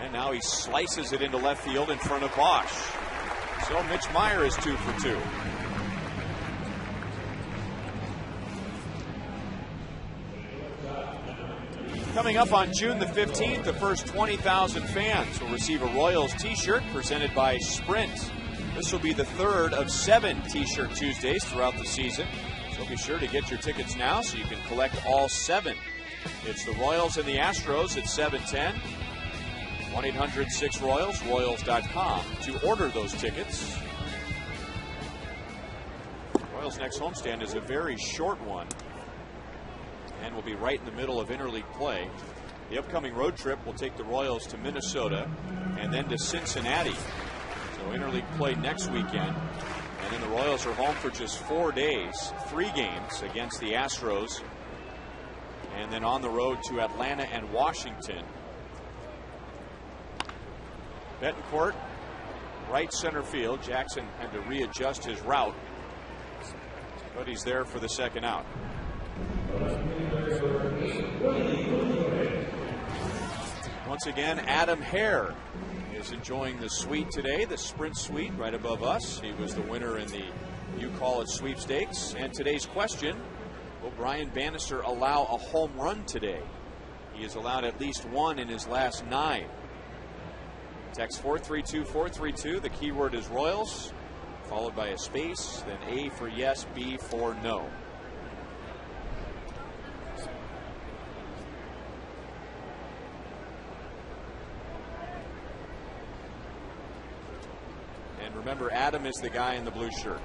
And now he slices it into left field in front of Bosch. So Mitch Meyer is 2 for 2. Coming up on June the 15th, the first 20,000 fans will receive a Royals t-shirt presented by Sprint. This will be the third of 7 T-shirt Tuesdays throughout the season. So be sure to get your tickets now so you can collect all 7. It's the Royals and the Astros at 7:10. 1-800-6-ROYALS, Royals.com to order those tickets. Royals' next homestand is a very short one and will be right in the middle of interleague play. The upcoming road trip will take the Royals to Minnesota and then to Cincinnati. So interleague play next weekend. And then the Royals are home for just 4 days, 3 games against the Astros, and then on the road to Atlanta and Washington. Betancourt, right center field. Jackson had to readjust his route, but he's there for the second out. Once again, Adam Hare is enjoying the suite today, the Sprint suite right above us. He was the winner in the You Call It sweepstakes. And today's question, will Brian Bannister allow a home run today? He has allowed at least 1 in his last 9. Text 432-432. The keyword is Royals, followed by a space, then A for yes, B for no. And remember, Adam is the guy in the blue shirt.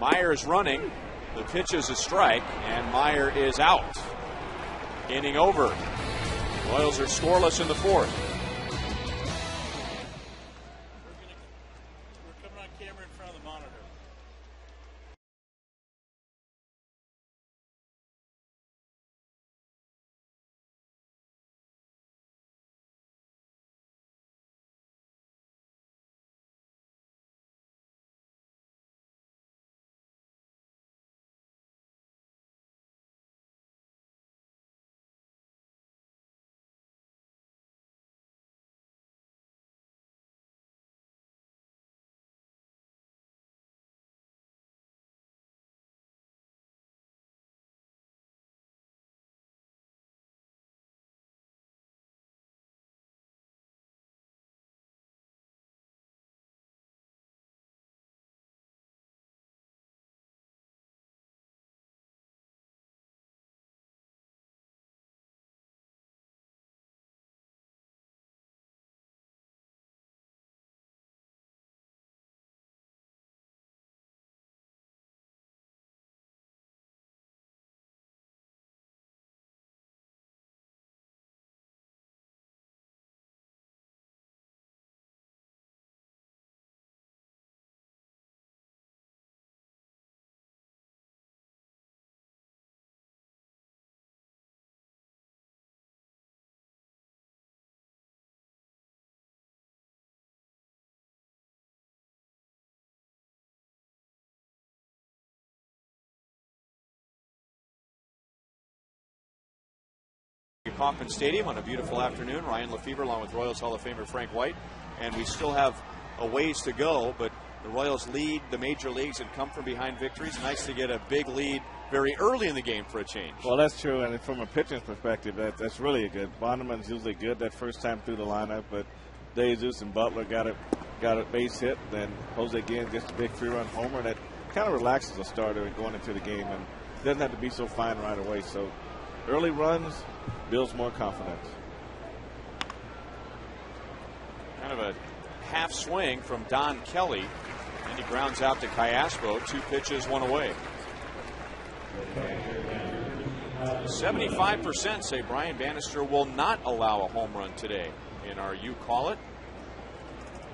Meyer is running. The pitch is a strike, and Meyer is out. Inning over. Royals are scoreless in the 4th. We're coming on camera in front of the monitor. Kauffman Stadium on a beautiful afternoon. Ryan Lefebvre along with Royals Hall of Famer Frank White. And we still have a ways to go, but the Royals lead the major leagues and come from behind victories. Nice to get a big lead very early in the game for a change. Well, that's true, and from a pitching perspective, that's really good. Bonderman's usually good that first time through the lineup, but DeJesus and Butler got a base hit. Then Jose Guillen gets a big 3-run homer. That kind of relaxes a starter going into the game and doesn't have to be so fine right away. So early runs builds more confidence. Kind of a half swing from Don Kelly, and he grounds out to Callaspo. 2 pitches, 1 away. 75% say Brian Bannister will not allow a home run today in our You Call It.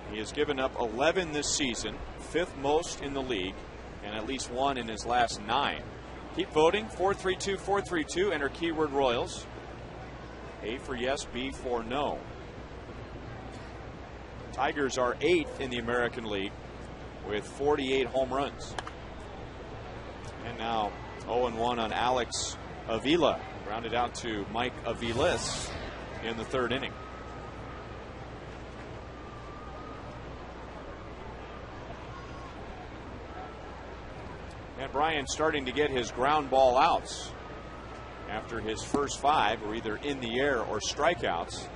He has given up 11 this season, 5th most in the league, and at least 1 in his last 9. Keep voting. 432-432. Enter keyword Royals. A for yes, B for no. Tigers are 8th in the American League with 48 home runs. And now 0-1 on Alex Avila grounded out to Mike Aviles in the third inning. And Bryan starting to get his ground ball outs after his first 5 were either in the air or strikeouts.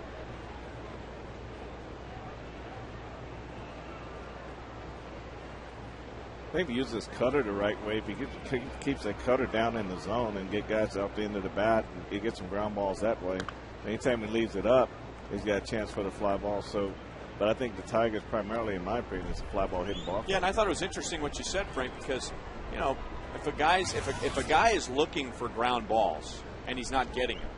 I think if he uses his cutter the right way, if he keeps that cutter down in the zone and get guys out the end of the bat, and he gets some ground balls that way. Anytime he leaves it up, he's got a chance for the fly ball. So, but I think the Tigers primarily, in my opinion, is a fly ball hitting ball. Yeah, and I thought it was interesting what you said, Frank, because you know, if a guy is looking for ground balls and he's not getting them,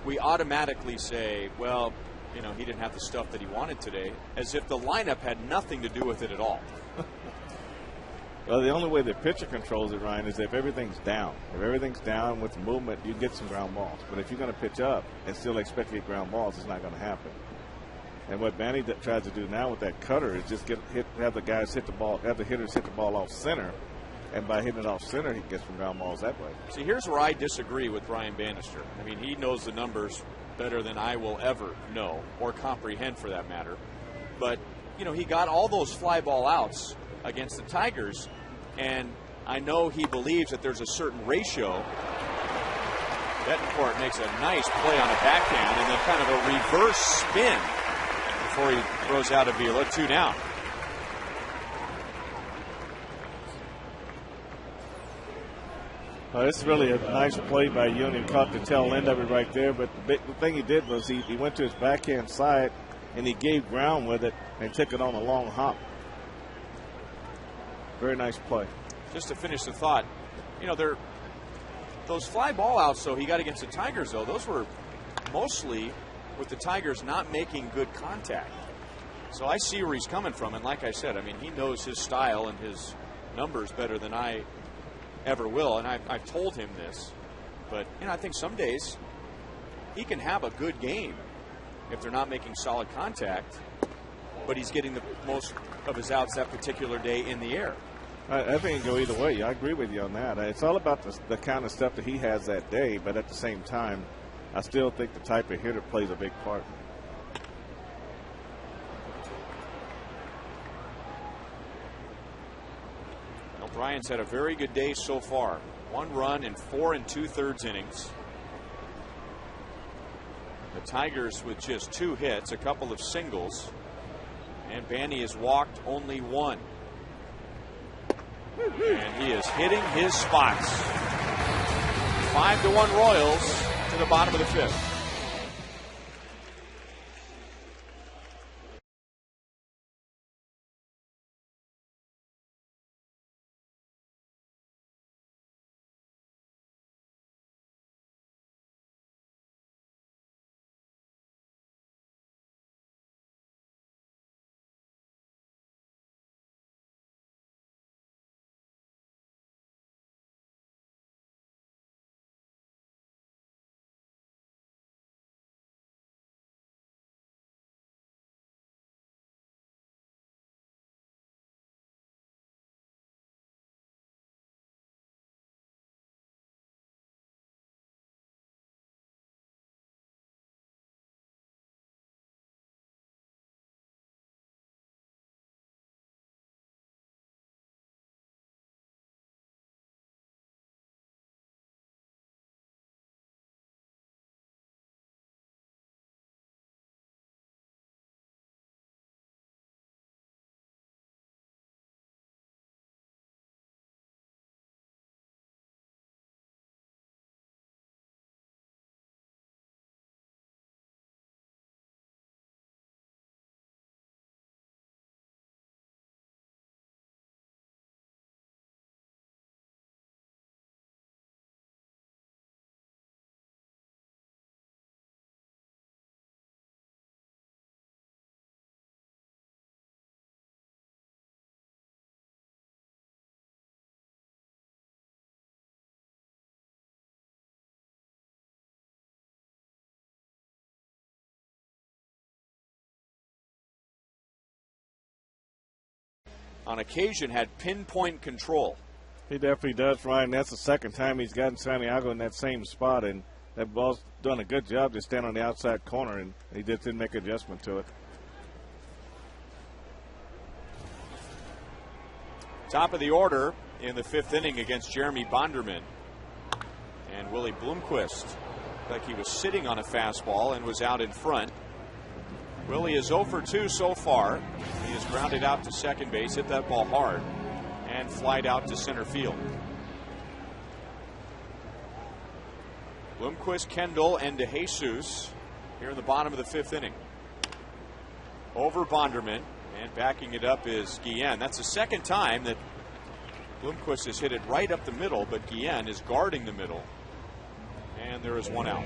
we automatically say, well, you know, he didn't have the stuff that he wanted today, as if the lineup had nothing to do with it at all. Well, the only way the pitcher controls it, Ryan, is if everything's down. If everything's down with movement, you get some ground balls. But if you're going to pitch up and still expect to get ground balls, it's not going to happen. And what Manny tries to do now with that cutter is just have the guys hit the ball, have the hitters hit the ball off center, and by hitting it off center, he gets some ground balls that way. See, here's where I disagree with Brian Bannister. I mean, he knows the numbers better than I will ever know or comprehend, for that matter. But you know, he got all those fly ball outs against the Tigers, and I know he believes that there's a certain ratio. Betancourt makes a nice play on a backhand and then kind of a reverse spin before he throws out Avila. 2 down. This is really a nice play by Union. Caught the tail end of it right there. But the thing he did was he went to his backhand side and he gave ground with it and took it on a long hop. Very nice play. Just to finish the thought, you know, those fly ball outs, though, he got against the Tigers, though, those were mostly with the Tigers not making good contact. So I see where he's coming from. And like I said, I mean, he knows his style and his numbers better than I ever will. And I've told him this. But, you know, I think some days he can have a good game if they're not making solid contact, but he's getting the most of his outs that particular day in the air. I think it can go either way. I agree with you on that. It's all about the kind of stuff that he has that day, but at the same time, I still think the type of hitter plays a big part. Well, Bryant's had a very good day so far. 1 run in 4 2/3 innings. The Tigers with just 2 hits, a couple of singles, and Banny has walked only 1. And he is hitting his spots. 5-1 Royals to the bottom of the 5th. On occasion had pinpoint control He definitely does, Ryan. That's the second time he's gotten Santiago in that same spot, and that ball's done a good job to stand on the outside corner, and he just didn't make adjustment to it. Top of the order in the 5th inning against Jeremy Bonderman. And Willie Bloomquist, like he was sitting on a fastball and was out in front. Willie is 0 for 2 so far. He has grounded out to second base, hit that ball hard, and flied out to center field. Bloomquist, Kendall, and DeJesus here in the bottom of the 5th inning. Over Bonderman, and backing it up is Guillen. That's the second time that Bloomquist has hit it right up the middle, but Guillen is guarding the middle. And there is one out.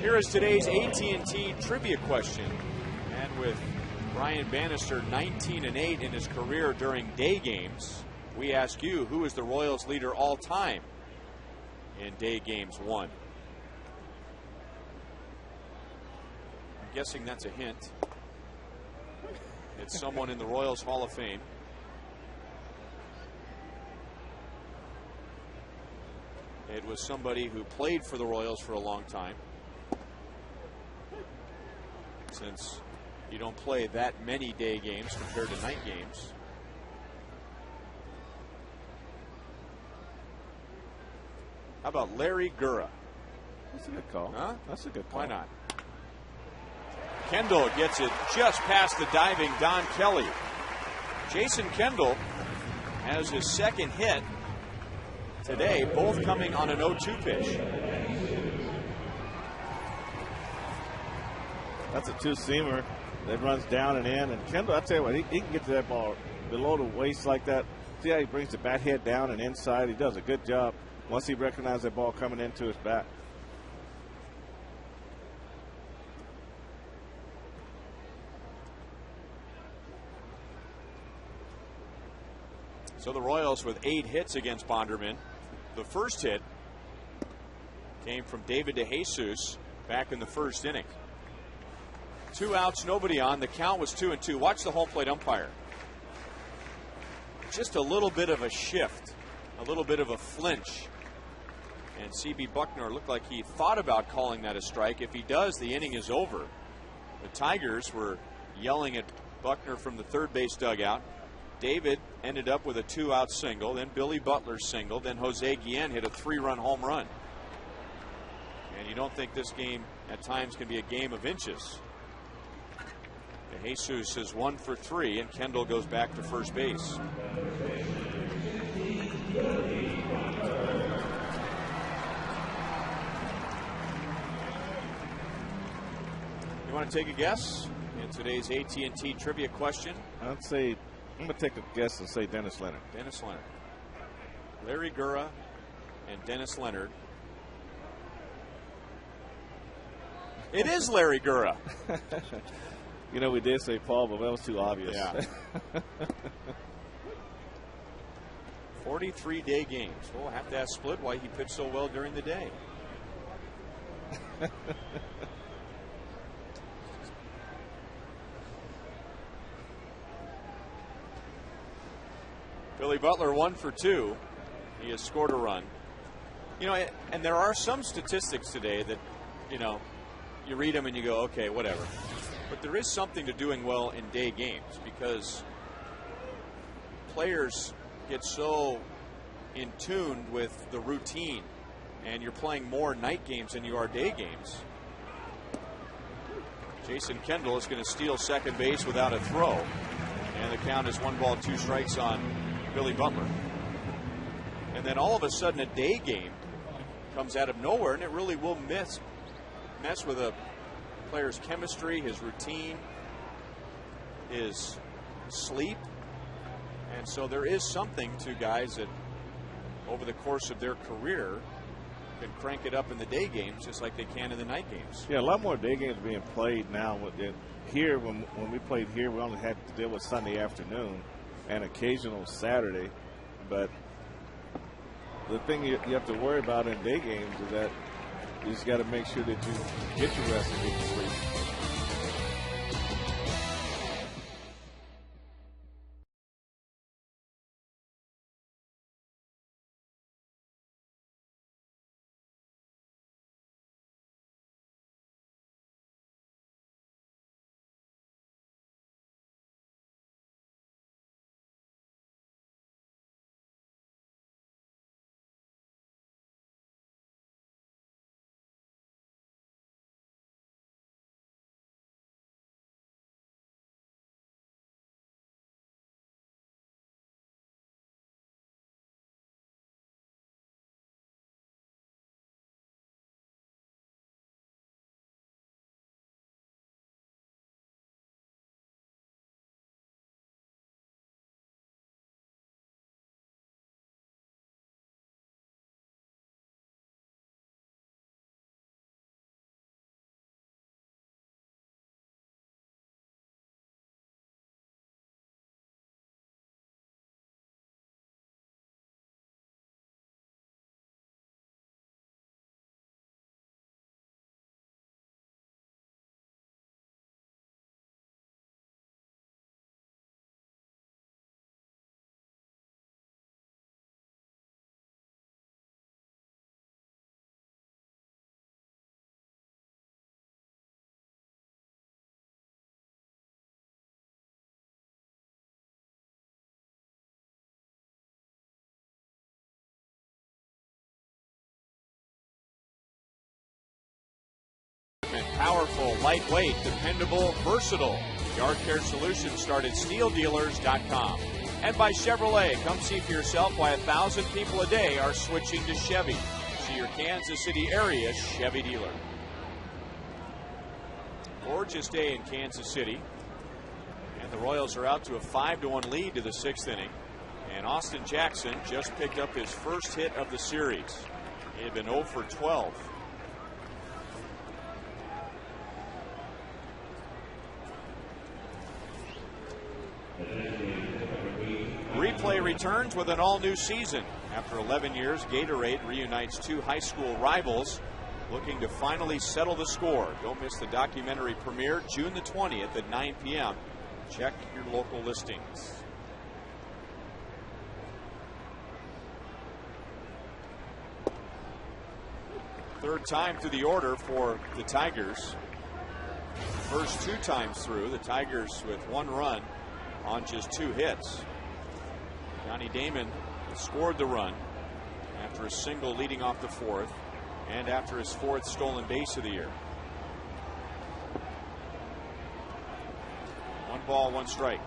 Here is today's AT&T trivia question. And with Brian Bannister 19-8 in his career during day games, we ask you, who is the Royals leader all time in day games won? I'm guessing that's a hint. It's someone in the Royals Hall of Fame. It was somebody who played for the Royals for a long time. Since you don't play that many day games compared to night games. How about Larry Gura? That's a good call. Huh? That's a good call. Why not? Kendall gets it just past the diving Don Kelly. Jason Kendall has his second hit today, both coming on an 0-2 pitch. That's a two-seamer that runs down and in. And Kendall, I tell you what, he can get to that ball below the waist like that. See how he brings the bat head down and inside? He does a good job once he recognizes that ball coming into his bat. So the Royals with 8 hits against Bonderman. The first hit came from David DeJesus back in the 1st inning. 2 outs, nobody on. The count was 2-2. Watch the home plate umpire. Just a little bit of a shift, a little bit of a flinch. And C.B. Buckner looked like he thought about calling that a strike. If he does, the inning is over. The Tigers were yelling at Buckner from the third base dugout. David ended up with a 2-out single, then Billy Butler singled, then Jose Guillen hit a 3-run home run. And you don't think this game at times can be a game of inches. Jesus is 1 for 3, and Kendall goes back to first base. You want to take a guess in today's AT&T trivia question? I'd say, I'm going to take a guess and say Dennis Leonard. Dennis Leonard. Larry Gura and Dennis Leonard. It is Larry Gura. You know, we did say Paul, but that was too obvious. Yeah. 43-day games. We'll have to ask Split why he pitched so well during the day. Billy Butler 1 for 2. He has scored a run. You know, and there are some statistics today that, you know, you read them and you go, okay, whatever. But there is something to doing well in day games because players get so in tune with the routine, and you're playing more night games than you are day games. Jason Kendall is going to steal second base without a throw, and the count is 1 ball, 2 strikes on Billy Butler. And then all of a sudden a day game comes out of nowhere, and it really will mess with a player's chemistry, his routine, his sleep. And so there is something to guys that over the course of their career can crank it up in the day games just like they can in the night games. Yeah, a lot more day games being played now. Here, when we played here, we only had to deal with Sunday afternoon and occasional Saturday. But the thing you have to worry about in day games is that you just got to make sure that you get your rest and get your sleep. Powerful, lightweight, dependable, versatile. Yard Care Solutions start at SteelDealers.com. And by Chevrolet, come see for yourself why 1,000 people a day are switching to Chevy. See your Kansas City area Chevy dealer. Gorgeous day in Kansas City. And the Royals are out to a 5-1 lead to the 6th inning. And Austin Jackson just picked up his first hit of the series. He had been 0 for 12. Replay returns with an all-new season. After 11 years, Gatorade reunites two high school rivals looking to finally settle the score. Don't miss the documentary premiere June the 20th at 9 p.m. Check your local listings. Third time through the order for the Tigers. First 2 times through, the Tigers with 1 run on just 2 hits. Johnny Damon scored the run after a single leading off the 4th and after his 4th stolen base of the year. 1 ball, 1 strike.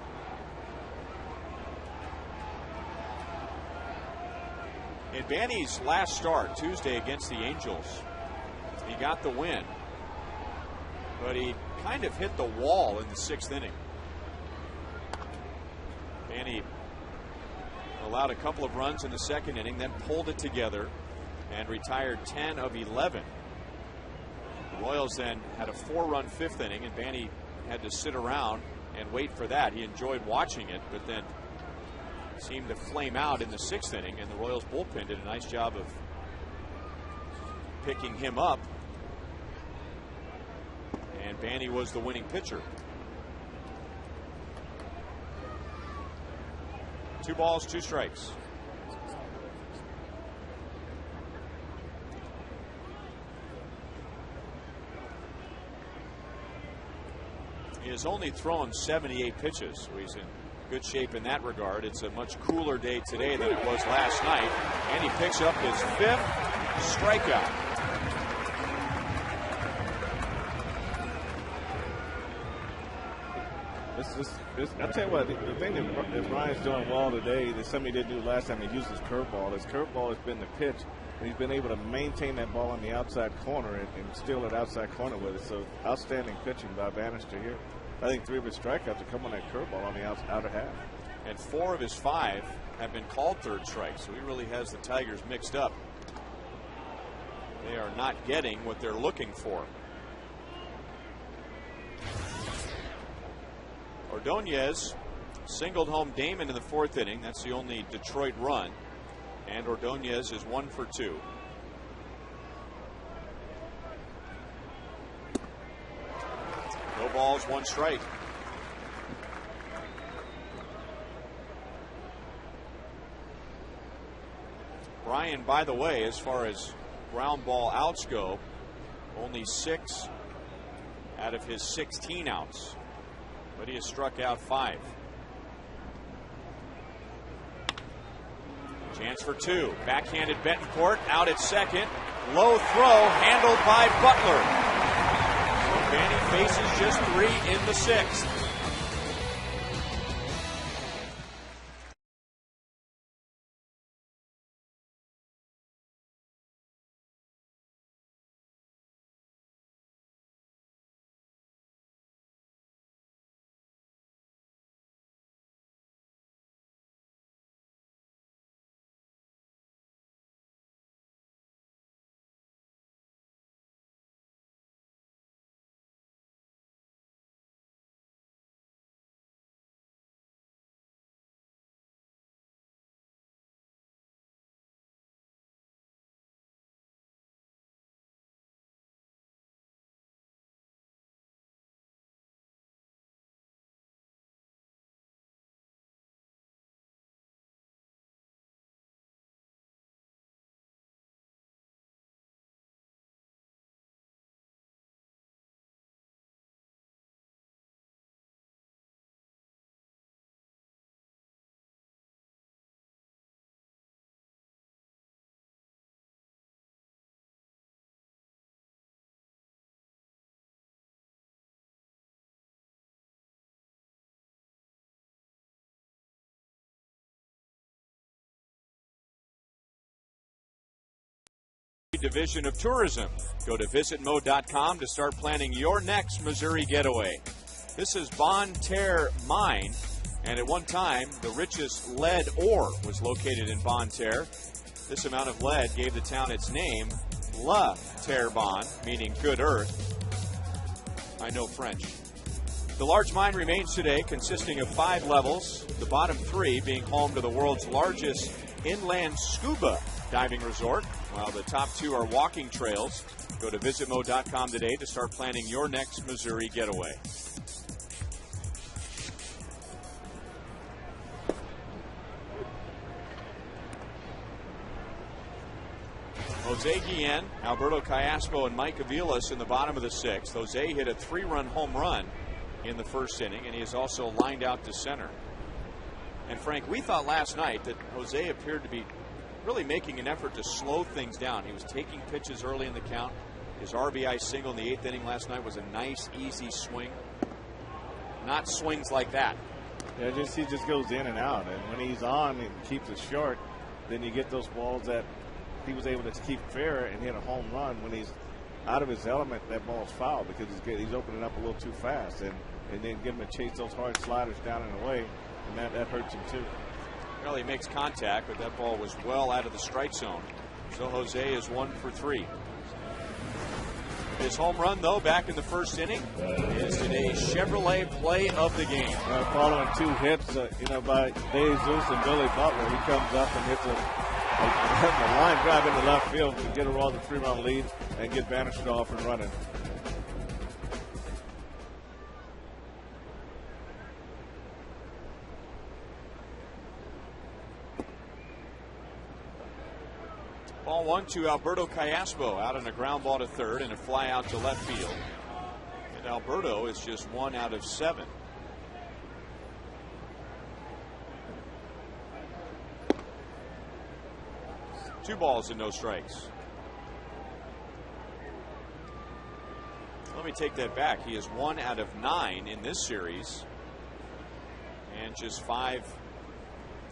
In Banny's last start Tuesday against the Angels, he got the win, but he kind of hit the wall in the 6th inning. Banny allowed a couple of runs in the 2nd inning, then pulled it together and retired 10 of 11. The Royals then had a 4-run 5th inning, and Banny had to sit around and wait for that. He enjoyed watching it, but then seemed to flame out in the 6th inning, and the Royals bullpen did a nice job of picking him up, and Banny was the winning pitcher. 2 balls, 2 strikes. He has only thrown 78 pitches, so he's in good shape in that regard. It's a much cooler day today than it was last night, and he picks up his 5th strikeout. I'll tell you what, the thing that Brian's doing well today is something he didn't do last time. He used his curveball. His curveball has been the pitch, and he's been able to maintain that ball on the outside corner and steal it outside corner with it. So outstanding pitching by Bannister here. I think 3 of his strikeouts have come on that curveball on the outer half. And 4 of his 5 have been called 3rd strikes, so he really has the Tigers mixed up. They are not getting what they're looking for. Ordonez singled home Damon in the 4th inning. That's the only Detroit run. And Ordonez is 1 for 2. No balls, 1 strike. Brian, by the way, as far as ground ball outs go, only 6 out of his 16 outs. But he has struck out 5. Chance for 2. Backhanded Betancourt out at second. Low throw handled by Butler. Banny faces just 3 in the 6th. Division of Tourism. Go to visitmo.com to start planning your next Missouri getaway. This is Bonne Terre Mine, and at one time, the richest lead ore was located in Bonne Terre. This amount of lead gave the town its name, La Terre Bonne, meaning good earth. I know French. The large mine remains today, consisting of 5 levels, the bottom 3 being home to the world's largest inland scuba diving resort, while the top 2 are walking trails. Go to visitmo.com today to start planning your next Missouri getaway. Jose Guillen, Alberto Callaspo, and Mike Aviles in the bottom of the 6th. Jose hit a 3-run home run in the first inning, and he is also lined out to center. And Frank, we thought last night that Jose appeared to be really making an effort to slow things down. He was taking pitches early in the count. His RBI single in the 8th inning last night was a nice, easy swing. Not swings like that. Yeah, he just goes in and out. And when he's on and keeps it short, then you get those balls that he was able to keep fair and hit a home run. When he's out of his element, that ball's foul because he's opening up a little too fast. And then get him to chase those hard sliders down and away, and that hurts him too. Well, he makes contact, but that ball was well out of the strike zone. So Jose is 1 for 3. His home run, though, back in the first inning, is today's Chevrolet play of the game. Following 2 hits, by Jesus and Billy Butler, he comes up and hits a line drive into left field to get a raw 3-run lead and get Bannister off and running. Ball 1 to Alberto Callaspo, out on a ground ball to third and a fly out to left field. And Alberto is just 1 out of 7. Two balls and no strikes. Let me take that back. He is 1 out of 9 in this series, and just 5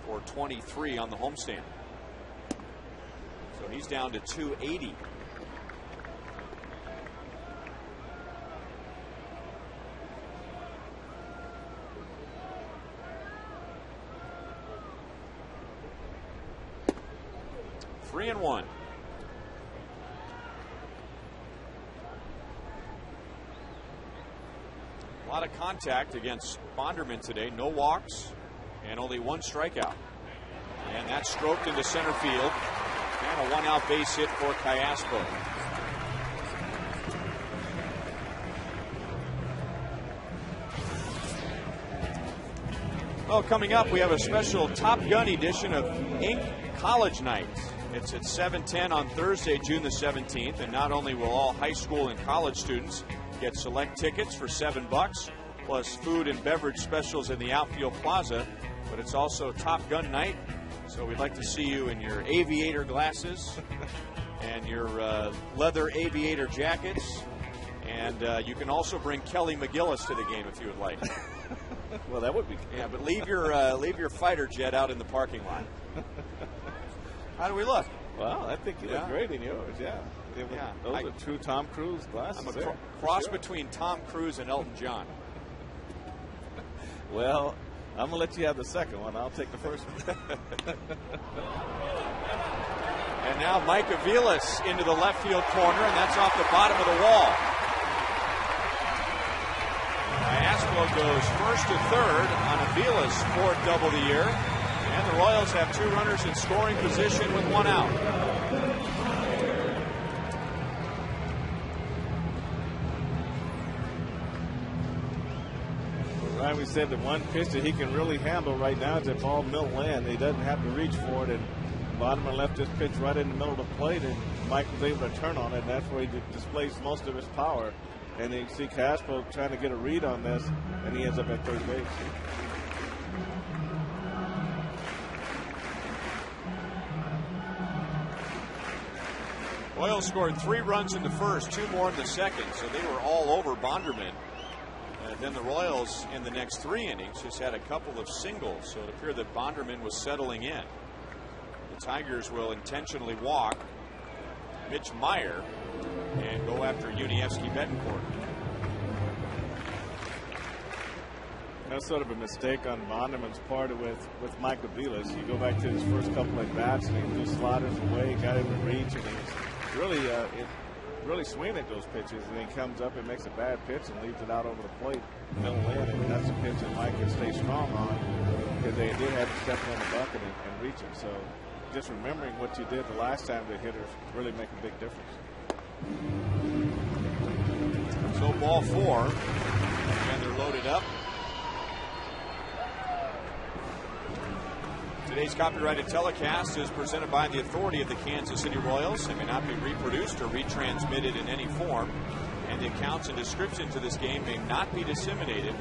for 23 on the homestand. So he's down to 280. Three and 1. A lot of contact against Bonderman today. No walks and only 1 strikeout. And that's stroked into center field. And a 1-out base hit for Callaspo. Well, coming up, we have a special Top Gun edition of Ink College Night. It's at 7:10 on Thursday, June the 17th. And not only will all high school and college students get select tickets for $7, plus food and beverage specials in the outfield plaza, but it's also Top Gun Night. So we'd like to see you in your aviator glasses and your leather aviator jackets. And you can also bring Kelly McGillis to the game if you would like. Well, that would be good. Yeah, but leave your fighter jet out in the parking lot. How do we look? Well, I think you look great in yours, yeah. Those are true Tom Cruise glasses. I'm a cross between Tom Cruise and Elton John. Well, I'm going to let you have the second one. I'll take the first one. And now Mike Aviles into the left field corner, and that's off the bottom of the wall. Callaspo goes first to third on Aviles' 4th double of the year. And the Royals have 2 runners in scoring position with 1 out. Right, we said the one pitch that he can really handle right now is that ball middle in. He doesn't have to reach for it, and Bonderman left this pitch right in the middle of the plate, and Mike was able to turn on it, and that's where he displays most of his power. And then you see Callaspo trying to get a read on this, and he ends up at third base. Royals scored 3 runs in the first, 2 more in the second, so they were all over Bonderman. Then the Royals in the next 3 innings just had a couple of singles, so it appeared that Bonderman was settling in. The Tigers will intentionally walk Mitch Meyer and go after Unievsky Betancourt. That's sort of a mistake on Bonderman's part with Mike Aviles. You go back to his first couple at bats, and he threw sliders away, got him in reach, and he's really swinging at those pitches. And then he comes up and makes a bad pitch and leaves it out over the plate, middle in. And that's a pitch that Mike can stay strong on, because they did have to step on the bucket and reach it. So just remembering what you did the last time the hitters really make a big difference. So ball 4, and they're loaded up. Today's copyrighted telecast is presented by the authority of the Kansas City Royals. It may not be reproduced or retransmitted in any form, and the accounts and description to this game may not be disseminated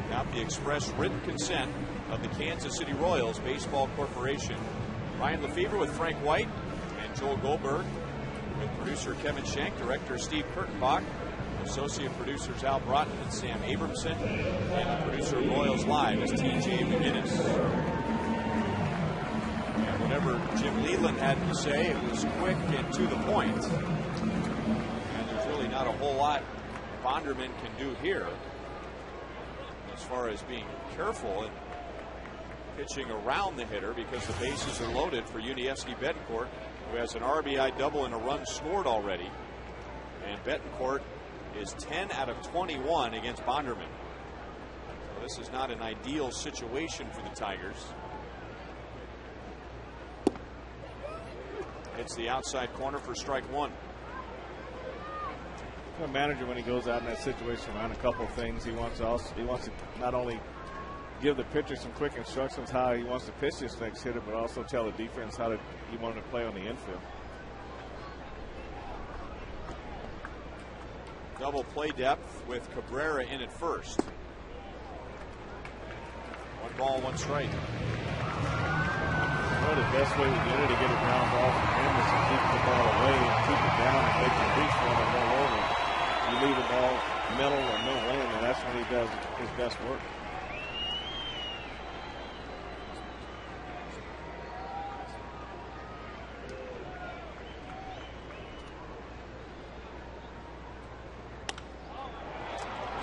without the express written consent of the Kansas City Royals Baseball Corporation. Ryan Lefevre with Frank White and Joel Goldberg, with producer Kevin Schenk, director Steve Kurtenbach, associate producers Al Broughton and Sam Abramson, and the producer of Royals Live is TJ McGinnis. Whatever Jim Leland had to say, it was quick and to the point. And there's really not a whole lot Bonderman can do here as far as being careful and pitching around the hitter, because the bases are loaded for Unievsky Betancourt, who has an RBI double and a run scored already. And Betancourt is 10 out of 21 against Bonderman. So this is not an ideal situation for the Tigers. It's the outside corner for strike 1. A manager, when he goes out in that situation, around a couple of things, he wants to not only give the pitcher some quick instructions how he wants to pitch this next hitter, but also tell the defense how he wants to play on the infield. Double play depth with Cabrera in at first. 1 ball, 1 strike. Well, the best way to get it, to get a ground ball from him, is to keep the ball away and keep it down and make it reach for it and roll over. You leave the ball middle or middle in, and that's when he does his best work.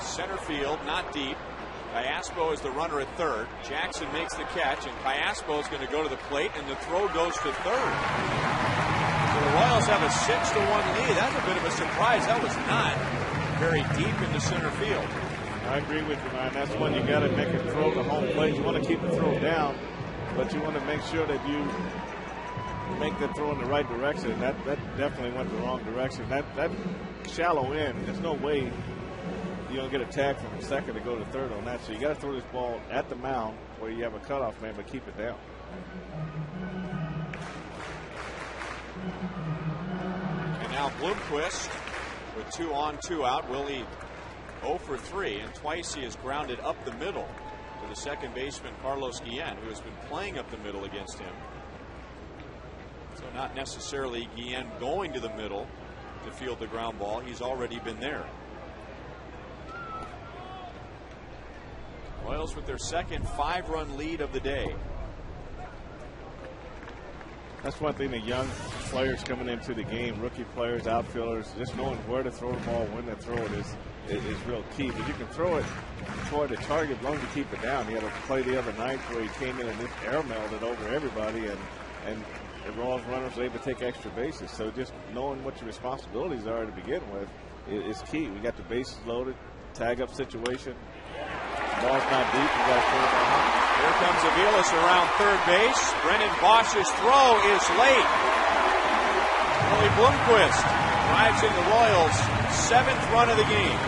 Center field, not deep. Cayaspo is the runner at third. Jackson makes the catch, and Cayaspo is going to go to the plate, and the throw goes to third. So the Royals have a 6-1 lead. That's a bit of a surprise. That was not very deep into center field. I agree with you, Ryan. That's when you got to make a throw to home plate. You want to keep the throw down, but you want to make sure that you make the throw in the right direction. That definitely went the wrong direction. That shallow end, there's no way you don't get a tag from second to go to third on that. So you got to throw this ball at the mound where you have a cutoff man, but keep it down. And now Bloomquist with 2 on, 2 out. Willie 0 for 3, and twice he has grounded up the middle to the second baseman Carlos Guillen, who has been playing up the middle against him. So not necessarily Guillen going to the middle to field the ground ball. He's already been there. Royals with their second 5-run lead of the day. That's one thing, the young players coming into the game, rookie players, outfielders, just knowing where to throw the ball, when to throw it is real key. But you can throw it toward the target as long as you keep it down. He had a play the other night where he came in and just air-mailed it over everybody, and the Royals runners were able to take extra bases. So just knowing what your responsibilities are to begin with is key. We got the bases loaded, tag-up situation. Ball's not deep. You got to throw it down. Here comes Aviles around third base. Brennan Bosch's throw is late. Willie Bloomquist drives in the Royals' 7th run of the game.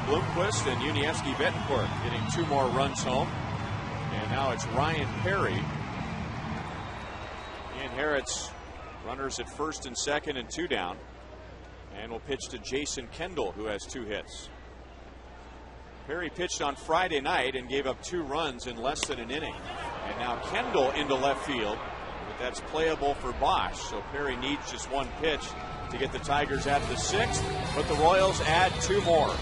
Bloomquist and Unievsky Betancourt getting 2 more runs home. And now it's Ryan Perry. He inherits runners at first and second and 2 down. And will pitch to Jason Kendall, who has 2 hits. Perry pitched on Friday night and gave up 2 runs in less than an inning. And now Kendall into left field. But that's playable for Bosch. So Perry needs just 1 pitch to get the Tigers out of the 6th. But the Royals add 2 more.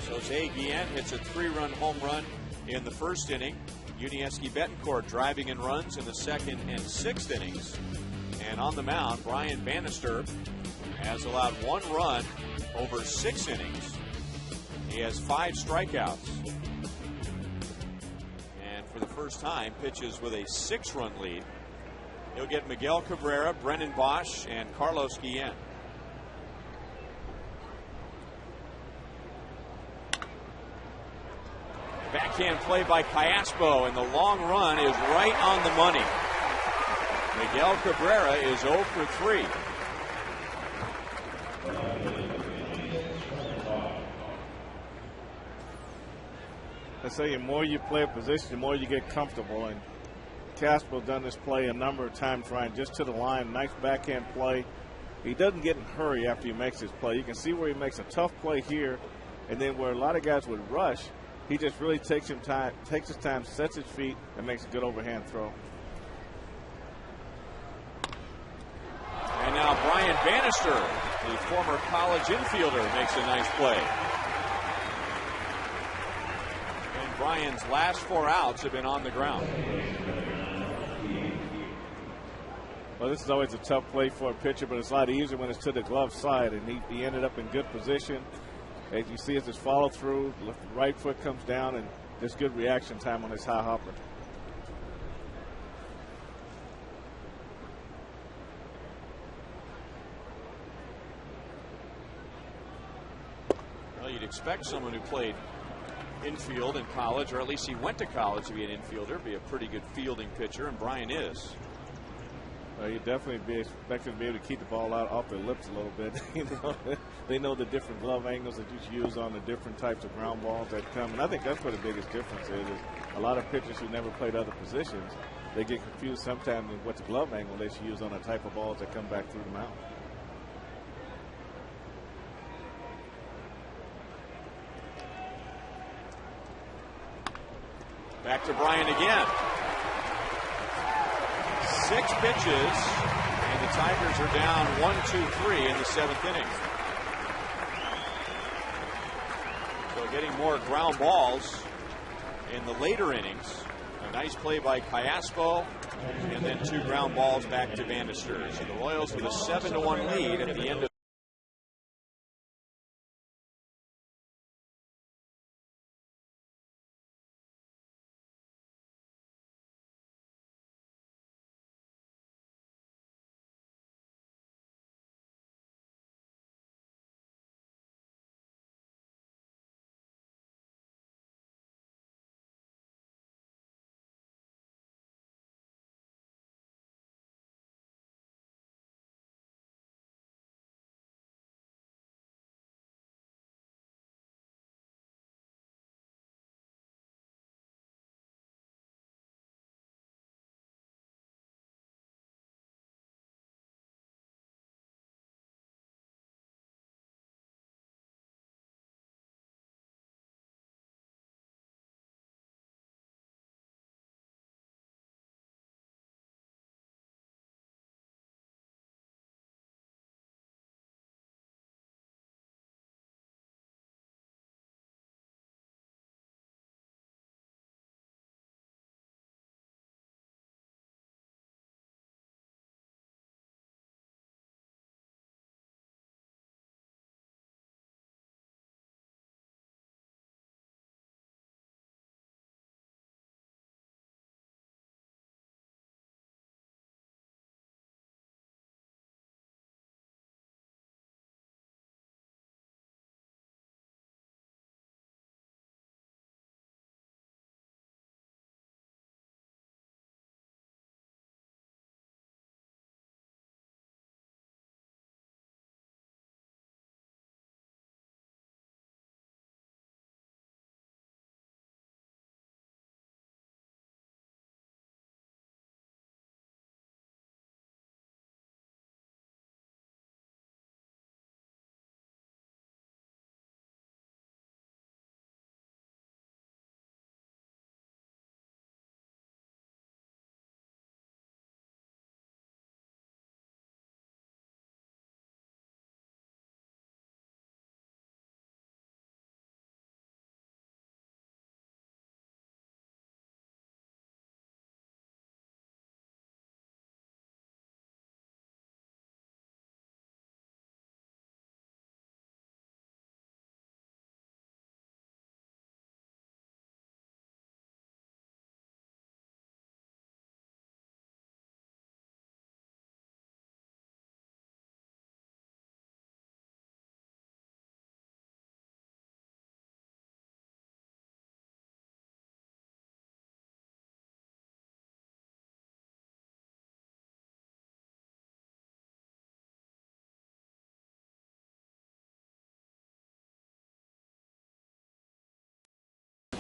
Jose Guillen hits a 3-run home run in the first inning. Unievsky Betancourt driving in runs in the 2nd and 6th innings. And on the mound, Brian Bannister has allowed 1 run over 6 innings. He has 5 strikeouts. And for the first time, pitches with a 6-run lead. He'll get Miguel Cabrera, Brennan Bosch, and Carlos Guillen. Backhand play by Callaspo, and the long run is right on the money. Miguel Cabrera is 0 for 3. I say the more you play a position, the more you get comfortable. And Caspo done this play a number of times, Ryan, just to the line. Nice backhand play. He doesn't get in a hurry after he makes his play. You can see where he makes a tough play here, and then where a lot of guys would rush, he just really takes his time, sets his feet, and makes a good overhand throw. And now Brian Bannister, the former college infielder, makes a nice play. And Brian's last 4 outs have been on the ground. Well, this is always a tough play for a pitcher, but it's a lot easier when it's to the glove side, and he ended up in good position. As you see, as this follow through, the right foot comes down, and there's good reaction time on this high hopper. Well, you'd expect someone who played infield in college, or at least he went to college to be an infielder, be a pretty good fielding pitcher, and Brian is. You definitely be expected to be able to keep the ball out off their lips a little bit. They know the different glove angles that you use on the different types of ground balls that come. And I think that's where the biggest difference is a lot of pitchers who never played other positions, they get confused sometimes with what the glove angle they should use on the type of balls that come back through the mound. Back to Brian again. 6 pitches, and the Tigers are down 1-2-3 in the 7th inning. So getting more ground balls in the later innings. A nice play by Callaspo, and then 2 ground balls back to Bannister. So the Royals with a 7-1 lead at the end of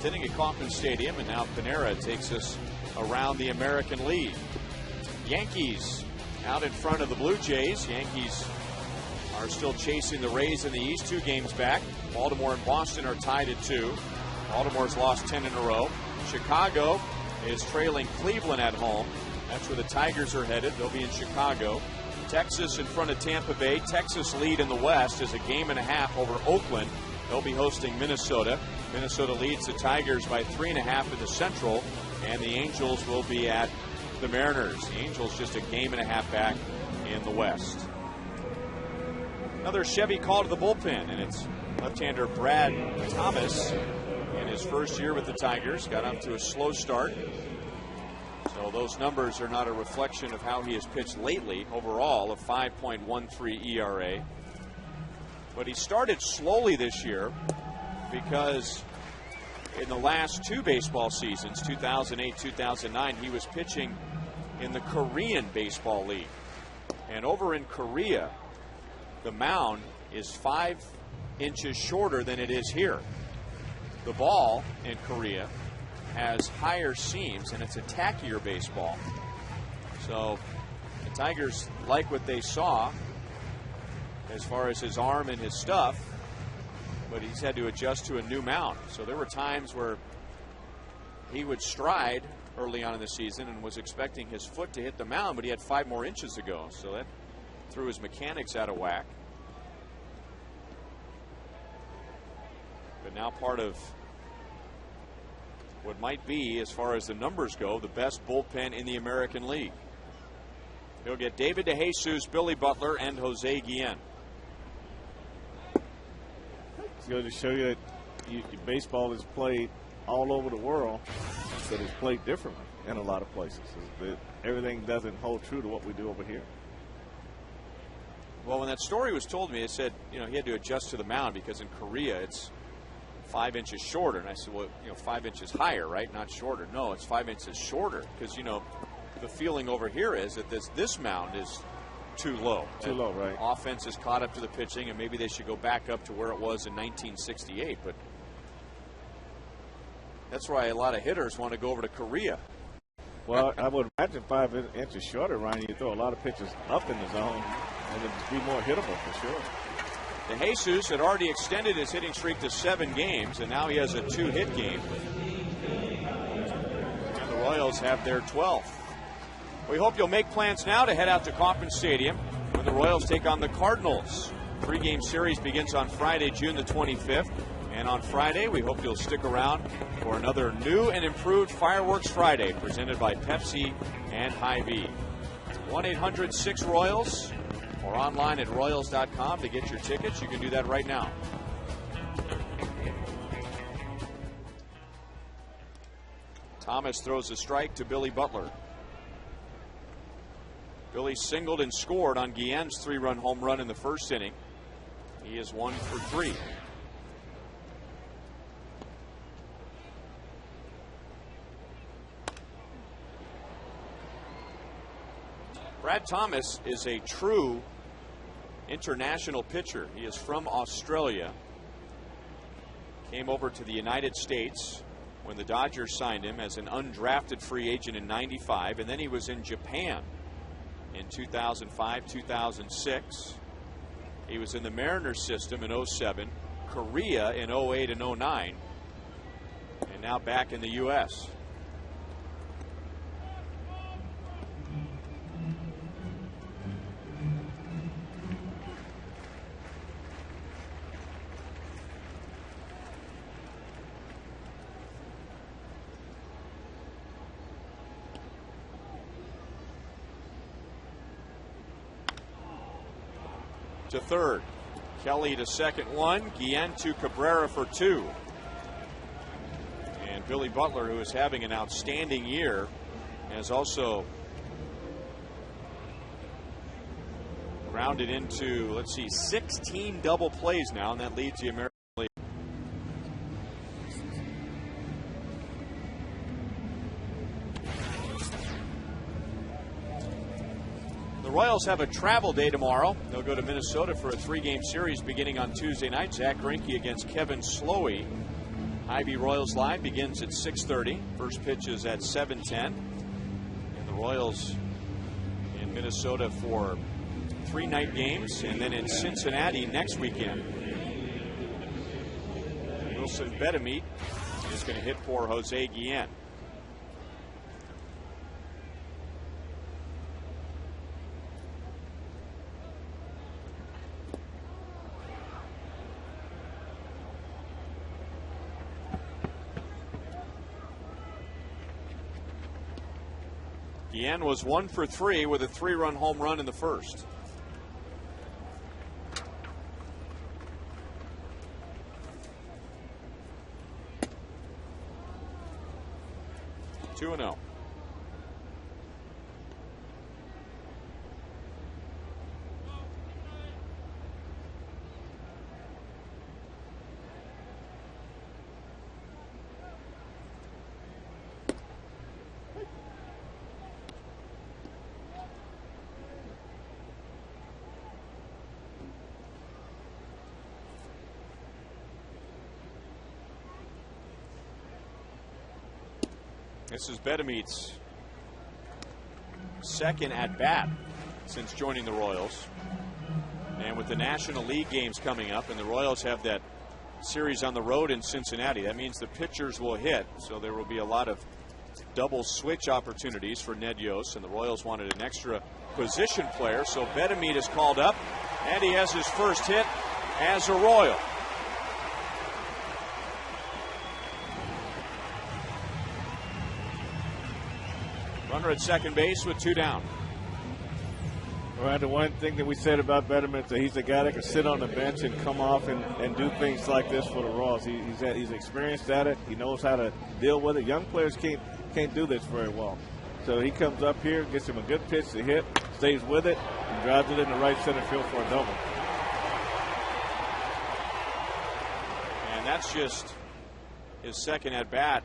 7th inning at Kauffman Stadium, and now Panera takes us around the American League. Yankees out in front of the Blue Jays. Yankees are still chasing the Rays in the East, 2 games back. Baltimore and Boston are tied at 2. Baltimore's lost 10 in a row. Chicago is trailing Cleveland at home. That's where the Tigers are headed. They'll be in Chicago. Texas in front of Tampa Bay. Texas lead in the West is a game and a half over Oakland. They'll be hosting Minnesota. Minnesota leads the Tigers by 3.5 in the Central, and the Angels will be at the Mariners. The Angels just a game and a half back in the West. Another Chevy call to the bullpen, and it's left-hander Brad Thomas in his first year with the Tigers. Got off to a slow start. So those numbers are not a reflection of how he has pitched lately. Overall, a 5.13 ERA. But he started slowly this year because in the last 2 baseball seasons, 2008, 2009, he was pitching in the Korean Baseball League. And over in Korea, the mound is 5 inches shorter than it is here. The ball in Korea has higher seams, and it's a tackier baseball. So the Tigers like what they saw as far as his arm and his stuff, but he's had to adjust to a new mound. So there were times where he would stride early on in the season and was expecting his foot to hit the mound, but he had 5 more inches to go. So that threw his mechanics out of whack. But now part of what might be, as far as the numbers go, the best bullpen in the American League. He'll get David DeJesus, Billy Butler, and Jose Guillen. It's going to show you that baseball is played all over the world, but it's played differently in a lot of places. Everything doesn't hold true to what we do over here. Well, when that story was told me, it said, he had to adjust to the mound because in Korea it's 5 inches shorter. And I said, well, 5 inches higher, right? Not shorter. No, it's 5 inches shorter because, the feeling over here is that this mound is too low. Too low, right. Offense is caught up to the pitching, and maybe they should go back up to where it was in 1968. But that's why a lot of hitters want to go over to Korea. Well, I would imagine 5 inches shorter, Ryan, you throw a lot of pitches up in the zone, and it'd be more hittable for sure. DeJesus had already extended his hitting streak to 7 games, and now he has a 2-hit game. And the Royals have their 12th. We hope you'll make plans now to head out to Kauffman Stadium when the Royals take on the Cardinals. 3-game series begins on Friday, June the 25th. And on Friday, we hope you'll stick around for another new and improved Fireworks Friday presented by Pepsi and Hy-Vee. 1-800-6-ROYALS or online at Royals.com to get your tickets. You can do that right now. Thomas throws a strike to Billy Butler. Billy singled and scored on Guillen's 3-run home run in the first inning. He is 1 for 3. Brad Thomas is a true international pitcher. He is from Australia. Came over to the United States when the Dodgers signed him as an undrafted free agent in '95, and then he was in Japan in 2005, 2006. He was in the Mariners system in '07, Korea in '08 and '09, and now back in the U.S. To third, Kelly to second 1, Guillen to Cabrera for 2. And Billy Butler, who is having an outstanding year, has also grounded into, 16 double plays now, and that leads the American League. The Royals have a travel day tomorrow. They'll go to Minnesota for a 3-game series beginning on Tuesday night. Zach Greinke against Kevin Slowey. Ivy Royals Live begins at 6:30. First pitch is at 7:10. And the Royals in Minnesota for 3 night games, and then in Cincinnati next weekend. Wilson Betemit is going to hit for Jose Guillen. Guillen was 1 for 3 with a 3-run home run in the first. Two and 0. This is Betemit's second at bat since joining the Royals. And with the National League games coming up, and the Royals have that series on the road in Cincinnati, that means the pitchers will hit. So there will be a lot of double switch opportunities for Ned Yost, and the Royals wanted an extra position player. So Betemit is called up, and he has his first hit as a Royal. Runner at second base with 2 down. Right, the one thing that we said about Betemit is that he's a guy that can sit on the bench and come off and do things like this for the Royals. He's experienced at it. He knows how to deal with it. Young players can't do this very well. So he comes up here, gets him a good pitch to hit, stays with it, and drives it into right center field for a double. And that's just his second at bat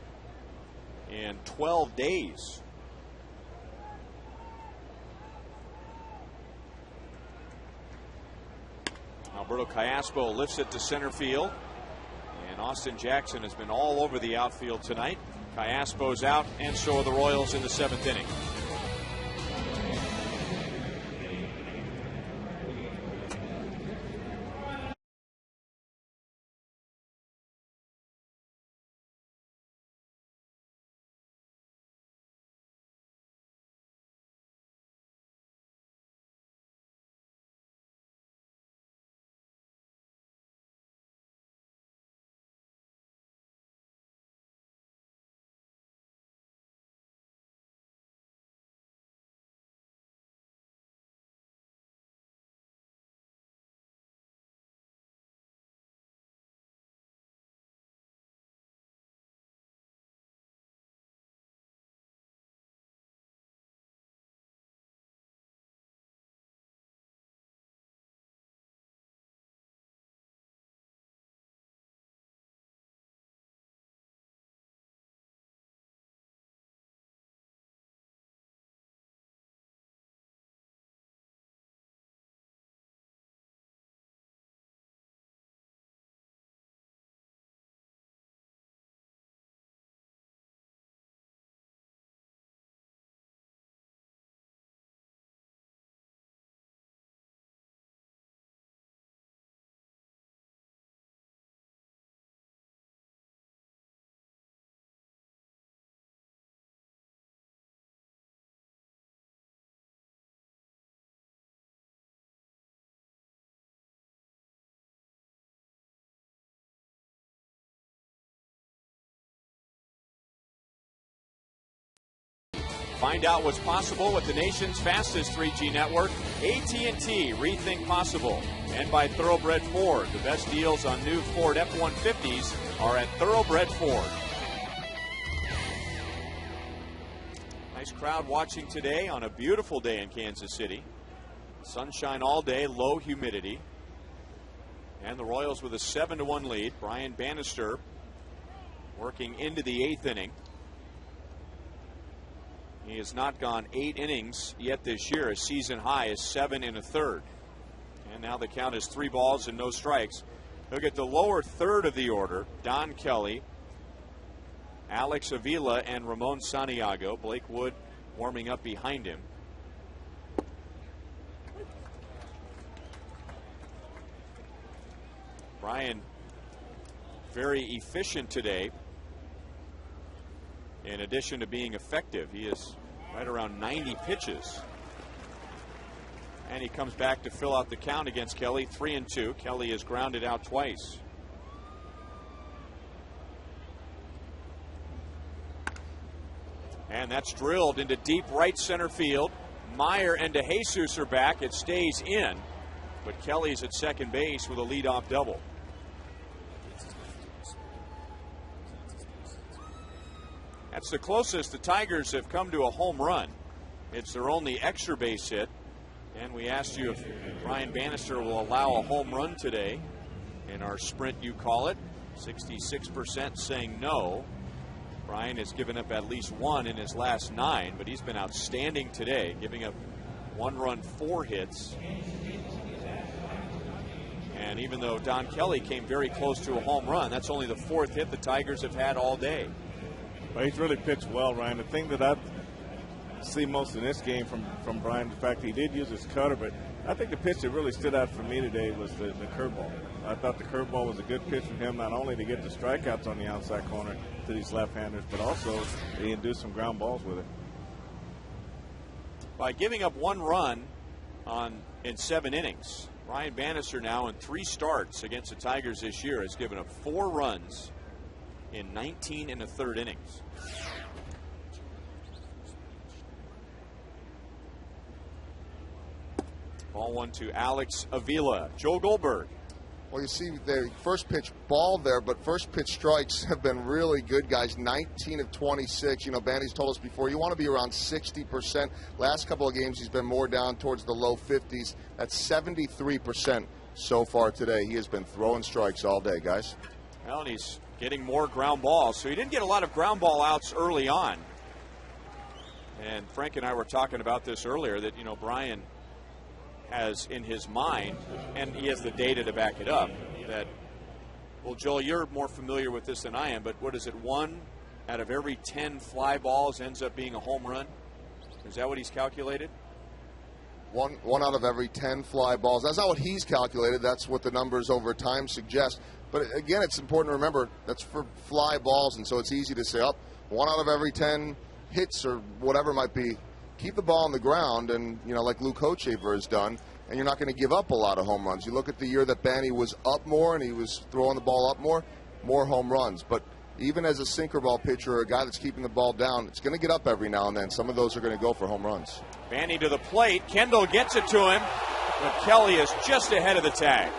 in 12 days. Alberto Callaspo lifts it to center field, and Austin Jackson has been all over the outfield tonight. Callaspo's out, and so are the Royals in the 7th inning. Find out what's possible with the nation's fastest 3G network, AT&T Rethink Possible. And by Thoroughbred Ford. The best deals on new Ford F-150s are at Thoroughbred Ford. Nice crowd watching today on a beautiful day in Kansas City. Sunshine all day, low humidity. And the Royals with a 7-1 lead. Brian Bannister working into the 8th inning. He has not gone 8 innings yet this year. His season high is 7 1/3. And now the count is 3 balls and no strikes. He'll get the lower third of the order. Don Kelly, Alex Avila and Ramon Santiago. Blake Wood warming up behind him. Brian very efficient today. In addition to being effective, he is right around 90 pitches. And he comes back to fill out the count against Kelly, 3-2. Kelly is grounded out twice. And that's drilled into deep right center field. Meyer and DeJesus are back. It stays in, but Kelly's at second base with a leadoff double. That's the closest the Tigers have come to a home run. It's their only extra base hit. And we asked you if Brian Bannister will allow a home run today. In our sprint, you call it. 66% saying no. Brian has given up at least one in his last 9, but he's been outstanding today, giving up 1 run, 4 hits. And even though Don Kelly came very close to a home run, that's only the 4th hit the Tigers have had all day. Well, he's really pitched well, Ryan. The thing that I see most in this game from Brian, the fact he did use his cutter, but I think the pitch that really stood out for me today was the curveball. I thought the curveball was a good pitch from him, not only to get the strikeouts on the outside corner to these left-handers, but also he induced some ground balls with it. By giving up 1 run in 7 innings, Brian Bannister now in 3 starts against the Tigers this year has given up 4 runs in 19 1/3 innings. Ball 1 to Alex Avila. Joe Goldberg. Well, you see the first pitch ball there, but first pitch strikes have been really good, guys. 19 of 26. You know, Bandy's told us before, you want to be around 60%. Last couple of games, he's been more down towards the low 50s. That's 73% so far today. He has been throwing strikes all day, guys. Well, and he's getting more ground balls. So he didn't get a lot of ground ball outs early on. And Frank and I were talking about this earlier, that, you know, Brian has in his mind, and he has the data to back it up, that, well, Joel, you're more familiar with this than I am, but what is it, 1 out of every 10 fly balls ends up being a home run? Is that what he's calculated? One out of every 10 fly balls. That's not what he's calculated. That's what the numbers over time suggest. But again, it's important to remember that's for fly balls, and so it's easy to say, 1 out of every 10 hits or whatever it might be. Keep the ball on the ground, and, you know, like Luke Hochevar has done, and you're not going to give up a lot of home runs. You look at the year that Banny was up more and he was throwing the ball up more home runs. But even as a sinker ball pitcher or a guy that's keeping the ball down, it's going to get up every now and then. Some of those are going to go for home runs. Banny to the plate. Kendall gets it to him, but Kelly is just ahead of the tag.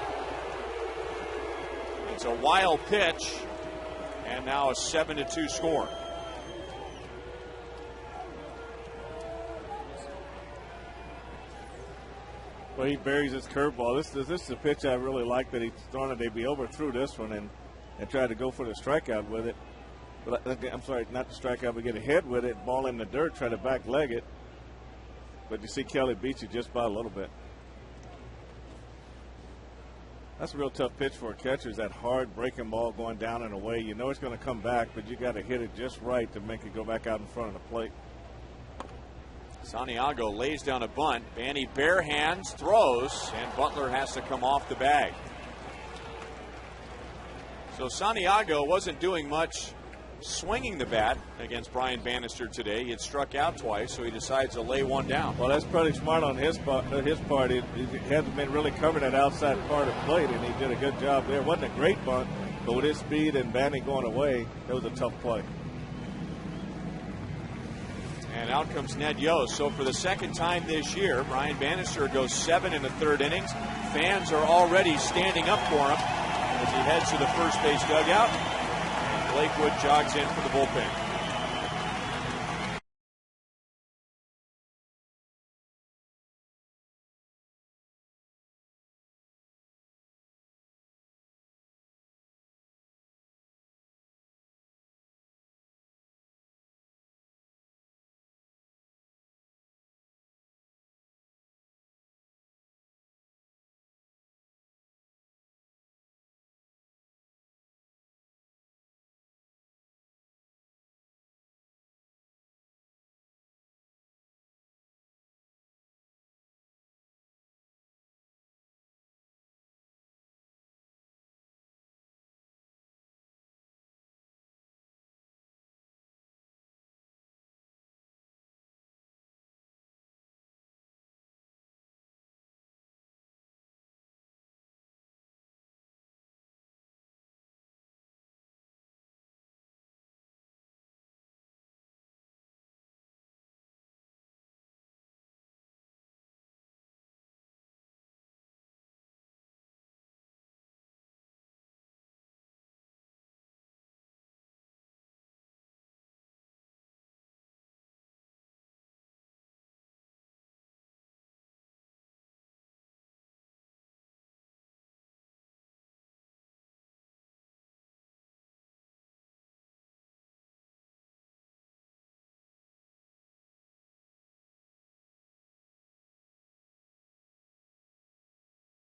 It's a wild pitch, and now a 7-2 score. Well, he buries his curveball. This is a pitch I really like that he's throwing it. He overthrew this one and tried to go for the strikeout with it. But I'm sorry, not the strikeout, but get ahead with it. Ball in the dirt, try to back leg it. But you see Kelly beats you just by a little bit. That's a real tough pitch for a catcher, is that hard breaking ball going down and away. You know it's going to come back, but you got to hit it just right to make it go back out in front of the plate. Santiago lays down a bunt. Banny bare hands, throws, and Butler has to come off the bag. So Santiago wasn't doing much swinging the bat against Brian Bannister today. He had struck out twice, so he decides to lay one down. Well, that's pretty smart on his part. He hasn't been really covering that outside part of the plate, and he did a good job there. It wasn't a great bunt, but with his speed and Banny going away, it was a tough play. And out comes Ned Yost. So for the second time this year, Brian Bannister goes 7 1/3 innings. Fans are already standing up for him as he heads to the first base dugout. And Blake Wood jogs in for the bullpen.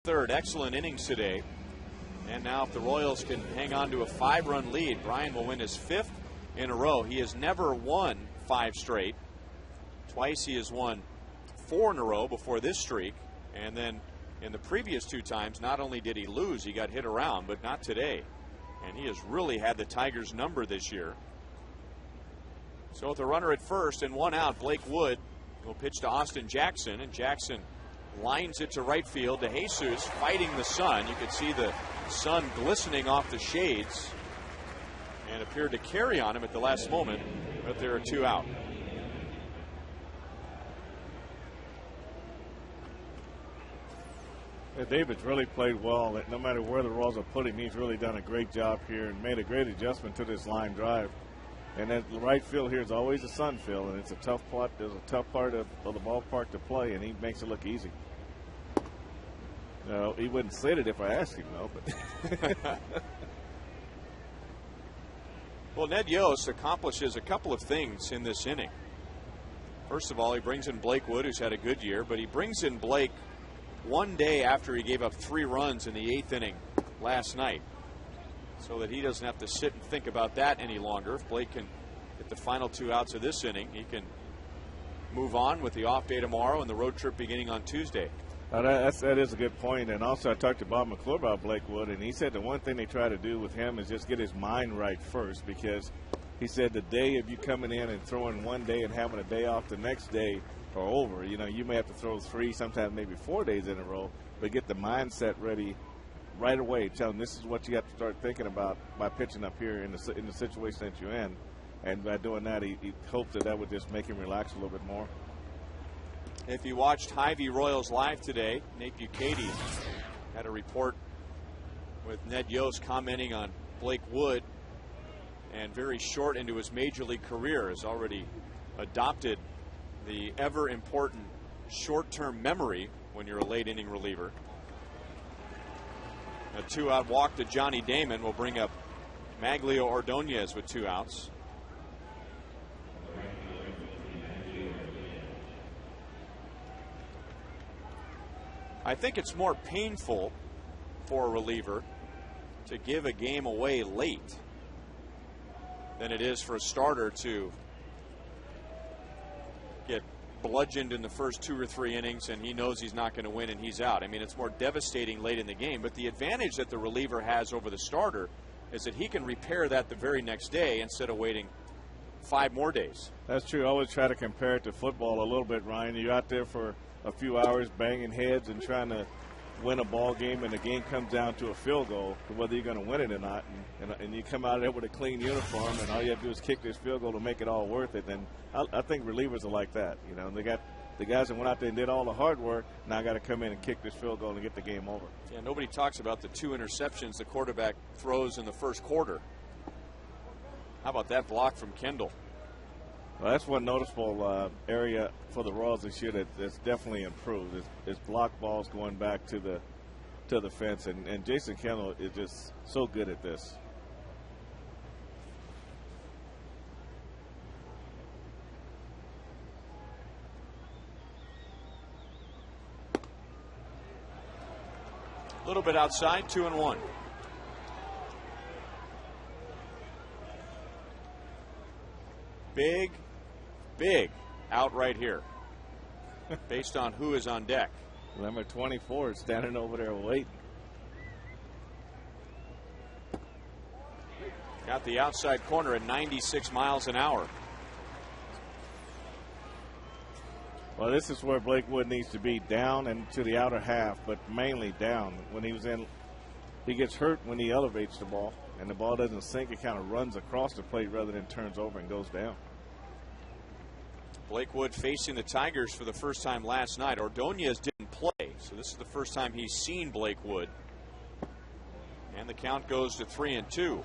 third. Excellent innings today. And now if the Royals can hang on to a 5-run lead, Brian will win his 5th in a row. He has never won 5 straight. Twice he has won 4 in a row before this streak. And then in the previous 2 times, not only did he lose, he got hit around, but not today. And he has really had the Tigers' number this year. So with a runner at first and 1 out, Blake Wood will pitch to Austin Jackson, and Jackson lines it to right field to Jesus, fighting the sun. You could see the sun glistening off the shades and appeared to carry on him at the last moment, but there are 2 out. Yeah, David's really played well. No matter where the Royals have put him, he's really done a great job here and made a great adjustment to this line drive. And that right field here is always a sun field, and it's a tough plot. There's a tough part of the ballpark to play, and he makes it look easy. No, he wouldn't say it if I asked him, though. But well, Ned Yost accomplishes a couple of things in this inning. First of all, he brings in Blake Wood, who's had a good year, but he brings in Blake one day after he gave up 3 runs in the 8th inning last night, so that he doesn't have to sit and think about that any longer. If Blake can get the final 2 outs of this inning, he can move on with the off day tomorrow and the road trip beginning on Tuesday. That is a good point. And also I talked to Bob McClure about Blake Wood, and he said the one thing they try to do with him is just get his mind right first, because he said the day of you coming in and throwing one day and having a day off the next day are over. You know, you may have to throw 3, sometimes maybe 4 days in a row, but get the mindset ready right away. Tell them this is what you have to start thinking about by pitching up here in the situation that you're in. And by doing that, he hoped that would just make him relax a little bit more. If you watched Hy-Vee Royals live today, Nate Bukaty had a report with Ned Yost commenting on Blake Wood, and very short into his major league career has already adopted the ever important short-term memory when you're a late inning reliever. A 2-out walk to Johnny Damon will bring up Maglio Ordonez with 2 outs. I think it's more painful for a reliever to give a game away late than it is for a starter to get bludgeoned in the first 2 or 3 innings and he knows he's not going to win and he's out. I mean, it's more devastating late in the game, but the advantage that the reliever has over the starter is that he can repair that the very next day instead of waiting 5 more days. That's true. I always try to compare it to football a little bit, Ryan. You're out there for a few hours banging heads and trying to win a ball game, and the game comes down to a field goal, whether you're going to win it or not, and you come out of there with a clean uniform and all you have to do is kick this field goal to make it all worth it. And I think relievers are like that. You know, they got the guys that went out there and did all the hard work, now got to come in and kick this field goal and get the game over. Yeah, nobody talks about the 2 interceptions the quarterback throws in the first quarter. How about that block from Kendall? Well, that's one noticeable area for the Royals this year that's definitely improved. Is block balls going back to the fence, and Jason Kendall is just so good at this. A little bit outside, 2-1. Big out right here based on who is on deck. Number 24 is standing over there waiting. Got the outside corner at 96 miles an hour. Well, this is where Blake Wood needs to be, down and to the outer half, but mainly down. When he gets hurt when he elevates the ball, and the ball doesn't sink. It kind of runs across the plate rather than turns over and goes down. Blake Wood facing the Tigers for the first time last night. Ordonez didn't play, so this is the first time he's seen Blake Wood. And the count goes to 3-2.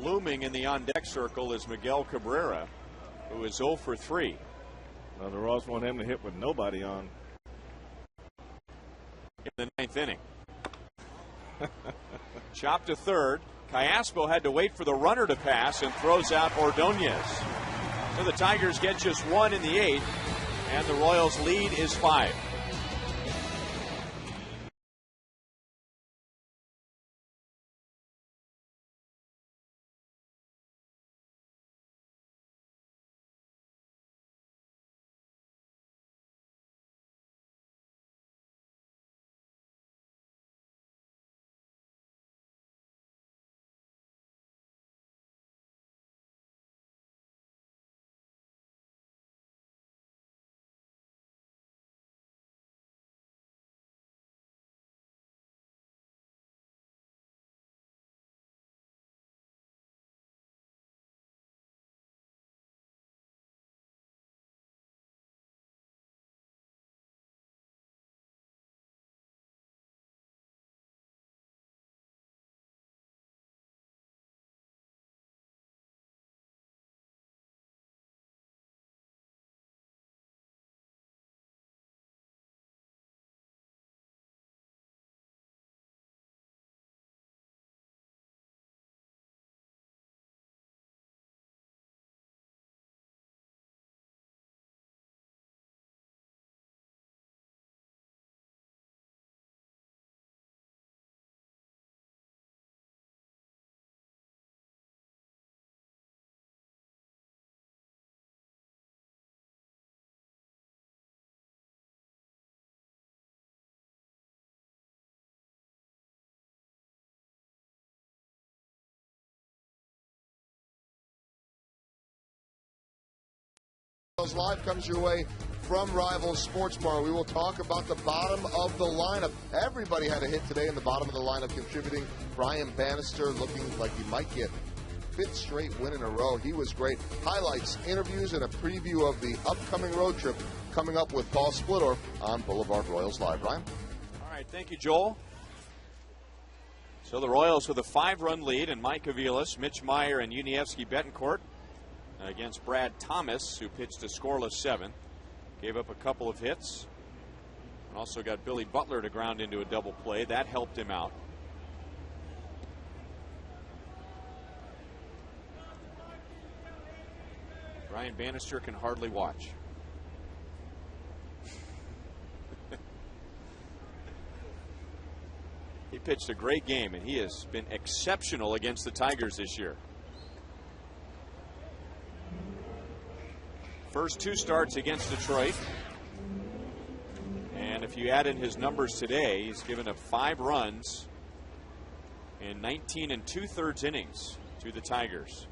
Looming in the on-deck circle is Miguel Cabrera, who is 0 for 3. Well, the Royals want him to hit with nobody on. In the 9th inning. Chop to third. Callaspo had to wait for the runner to pass and throws out Ordonez. So the Tigers get just one in the 8th, and the Royals' lead is 5. Live comes your way from Rivals Sports Bar. We will talk about the bottom of the lineup. Everybody had a hit today in the bottom of the lineup contributing. Brian Bannister looking like he might get 5th straight win in a row. He was great. Highlights, interviews, and a preview of the upcoming road trip coming up with Paul Splittorff on Boulevard Royals Live. Brian? All right, thank you, Joel. So the Royals with a 5-run lead, and Mike Aviles, Mitch Meyer, and Unievsky Betancourt against Brad Thomas, who pitched a scoreless 7th. Gave up a couple of hits. And also got Billy Butler to ground into a double play. That helped him out. Brian Bannister can hardly watch. He pitched a great game, and he has been exceptional against the Tigers this year. First 2 starts against Detroit. And if you add in his numbers today, he's given up 5 runs in 19 2/3 innings to the Tigers.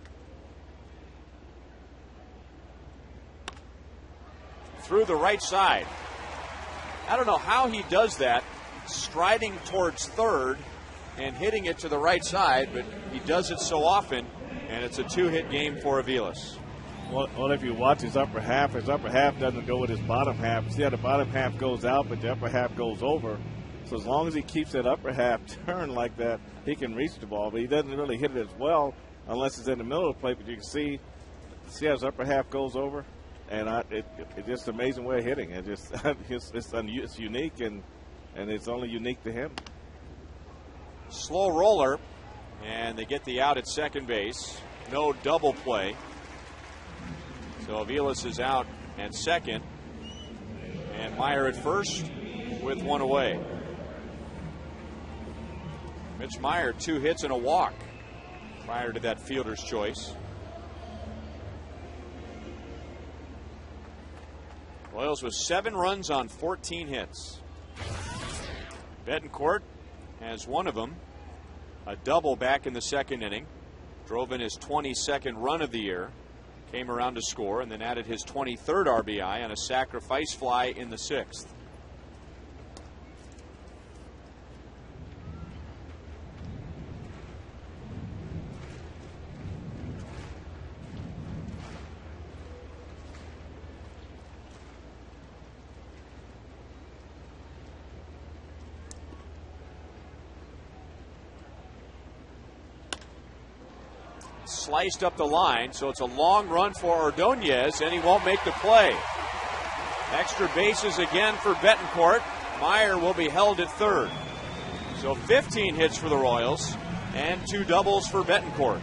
Through the right side. I don't know how he does that, striding towards third and hitting it to the right side, but he does it so often, and it's a 2-hit game for Aviles. Well, if you watch his upper half doesn't go with his bottom half. See how the bottom half goes out, but the upper half goes over. So as long as he keeps that upper half turned like that, he can reach the ball. But he doesn't really hit it as well unless it's in the middle of the plate. But you can see how his upper half goes over, and it's just an amazing way of hitting. It just it's unique, and it's only unique to him. Slow roller, and they get the out at second base. No double play. So Aviles is out at second, and Meyer at first with 1 away. Mitch Meyer, 2 hits and a walk prior to that fielder's choice. Royals with 7 runs on 14 hits. Betancourt has one of them, a double back in the 2nd inning. Drove in his 22nd run of the year. Came around to score, and then added his 23rd RBI on a sacrifice fly in the 6th. Sliced up the line, so it's a long run for Ordonez, and he won't make the play. Extra bases again for Betancourt. Meyer will be held at third. So 15 hits for the Royals, And 2 doubles for Betancourt.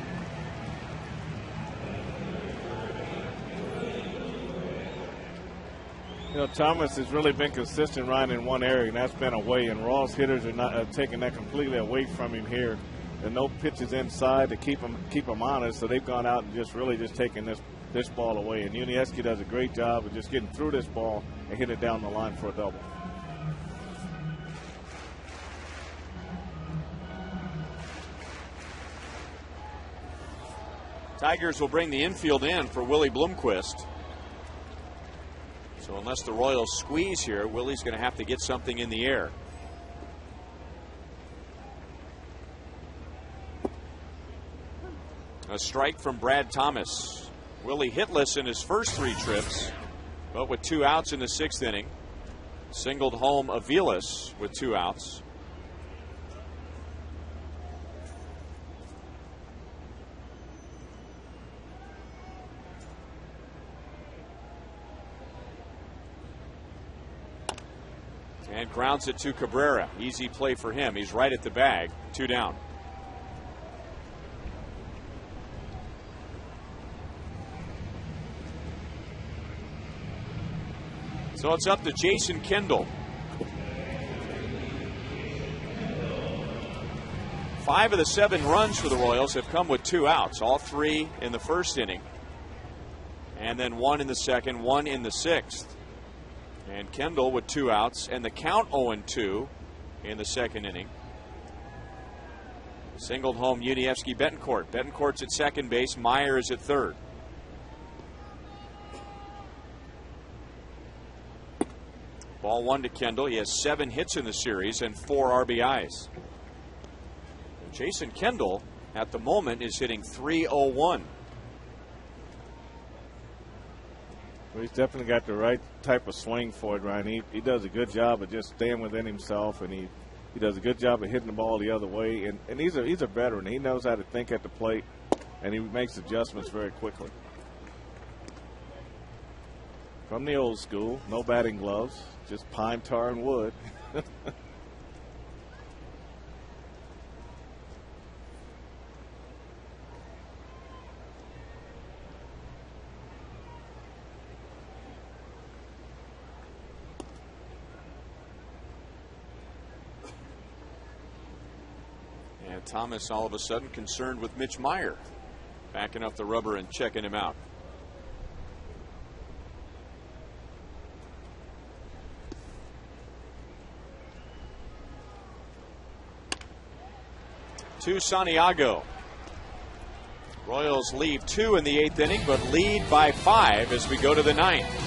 You know, Thomas has really been consistent right in one area, and that's been away. And Raw's hitters are not taking that completely away from him here. There are no pitches inside to keep him honest, so they've gone out and just taking this ball away. And Unieski does a great job of just getting through this ball and hit it down the line for a double. Tigers will bring the infield in for Willie Bloomquist. So unless the Royals squeeze here, Willie's going to have to get something in the air. A strike from Brad Thomas. Willie hitless in his first 3 trips, but with 2 outs in the 6th inning. Singled home Aviles with 2 outs. And grounds it to Cabrera. Easy play for him. He's right at the bag. 2 down. So it's up to Jason Kendall. 5 of the 7 runs for the Royals have come with 2 outs. All 3 in the first inning. And then 1 in the second, 1 in the 6th. And Kendall with 2 outs, and the count 0-2 in the 2nd inning. Singled home Yuniesky Betancourt. Betancourt's at second base. Meyer is at third. Ball 1 to Kendall. He has 7 hits in the series and 4 RBIs. Jason Kendall at the moment is hitting .301. Well, he's definitely got the right type of swing for it, Ryan. He does a good job of just staying within himself, and he does a good job of hitting the ball the other way. And he's a veteran. He knows how to think at the plate, and he makes adjustments very quickly. From the old school, no batting gloves, just pine tar and wood. Thomas all of a sudden concerned with Mitch Meyer, backing up the rubber and checking him out. To Santiago. Royals leave 2 in the 8th inning, but lead by 5 as we go to the 9th.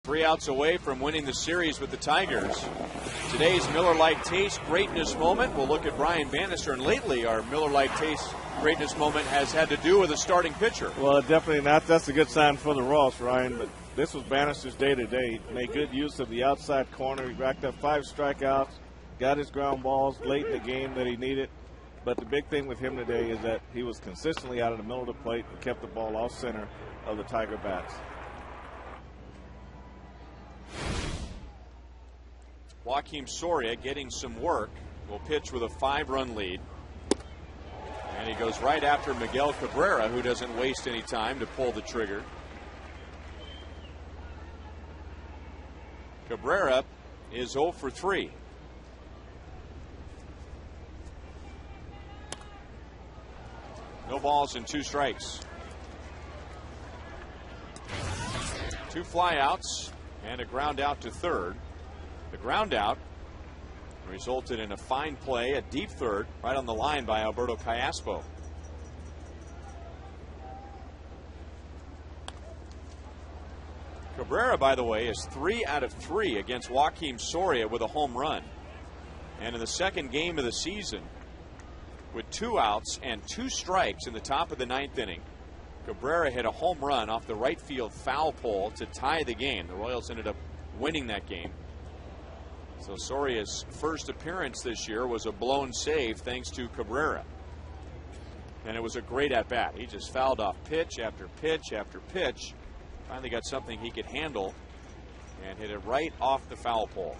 3 outs away from winning the series with the Tigers. Today's Miller Lite Taste greatness moment. We'll look at Brian Bannister, and lately our Miller Lite Taste greatness moment has had to do with a starting pitcher. Well, definitely not. That's a good sign for the Ross, Ryan. But this was Bannister's day today. He made good use of the outside corner. He racked up 5 strikeouts, got his ground balls late in the game that he needed. But the big thing with him today is that he was consistently out of the middle of the plate and kept the ball off center of the Tiger bats. Joakim Soria getting some work. Will pitch with a 5-run lead. And he goes right after Miguel Cabrera, who doesn't waste any time to pull the trigger. Cabrera is 0 for 3. No balls and 2 strikes. 2 flyouts and a ground out to third. The ground out resulted in a fine play at deep third, right on the line by Alberto Callaspo. Cabrera, by the way, is 3 out of 3 against Joakim Soria with a home run. And in the second game of the season, with 2 outs and 2 strikes in the top of the 9th inning, Cabrera hit a home run off the right field foul pole to tie the game. The Royals ended up winning that game. So Soria's first appearance this year was a blown save thanks to Cabrera. And it was a great at-bat. He just fouled off pitch after pitch after pitch. Finally got something he could handle and hit it right off the foul pole.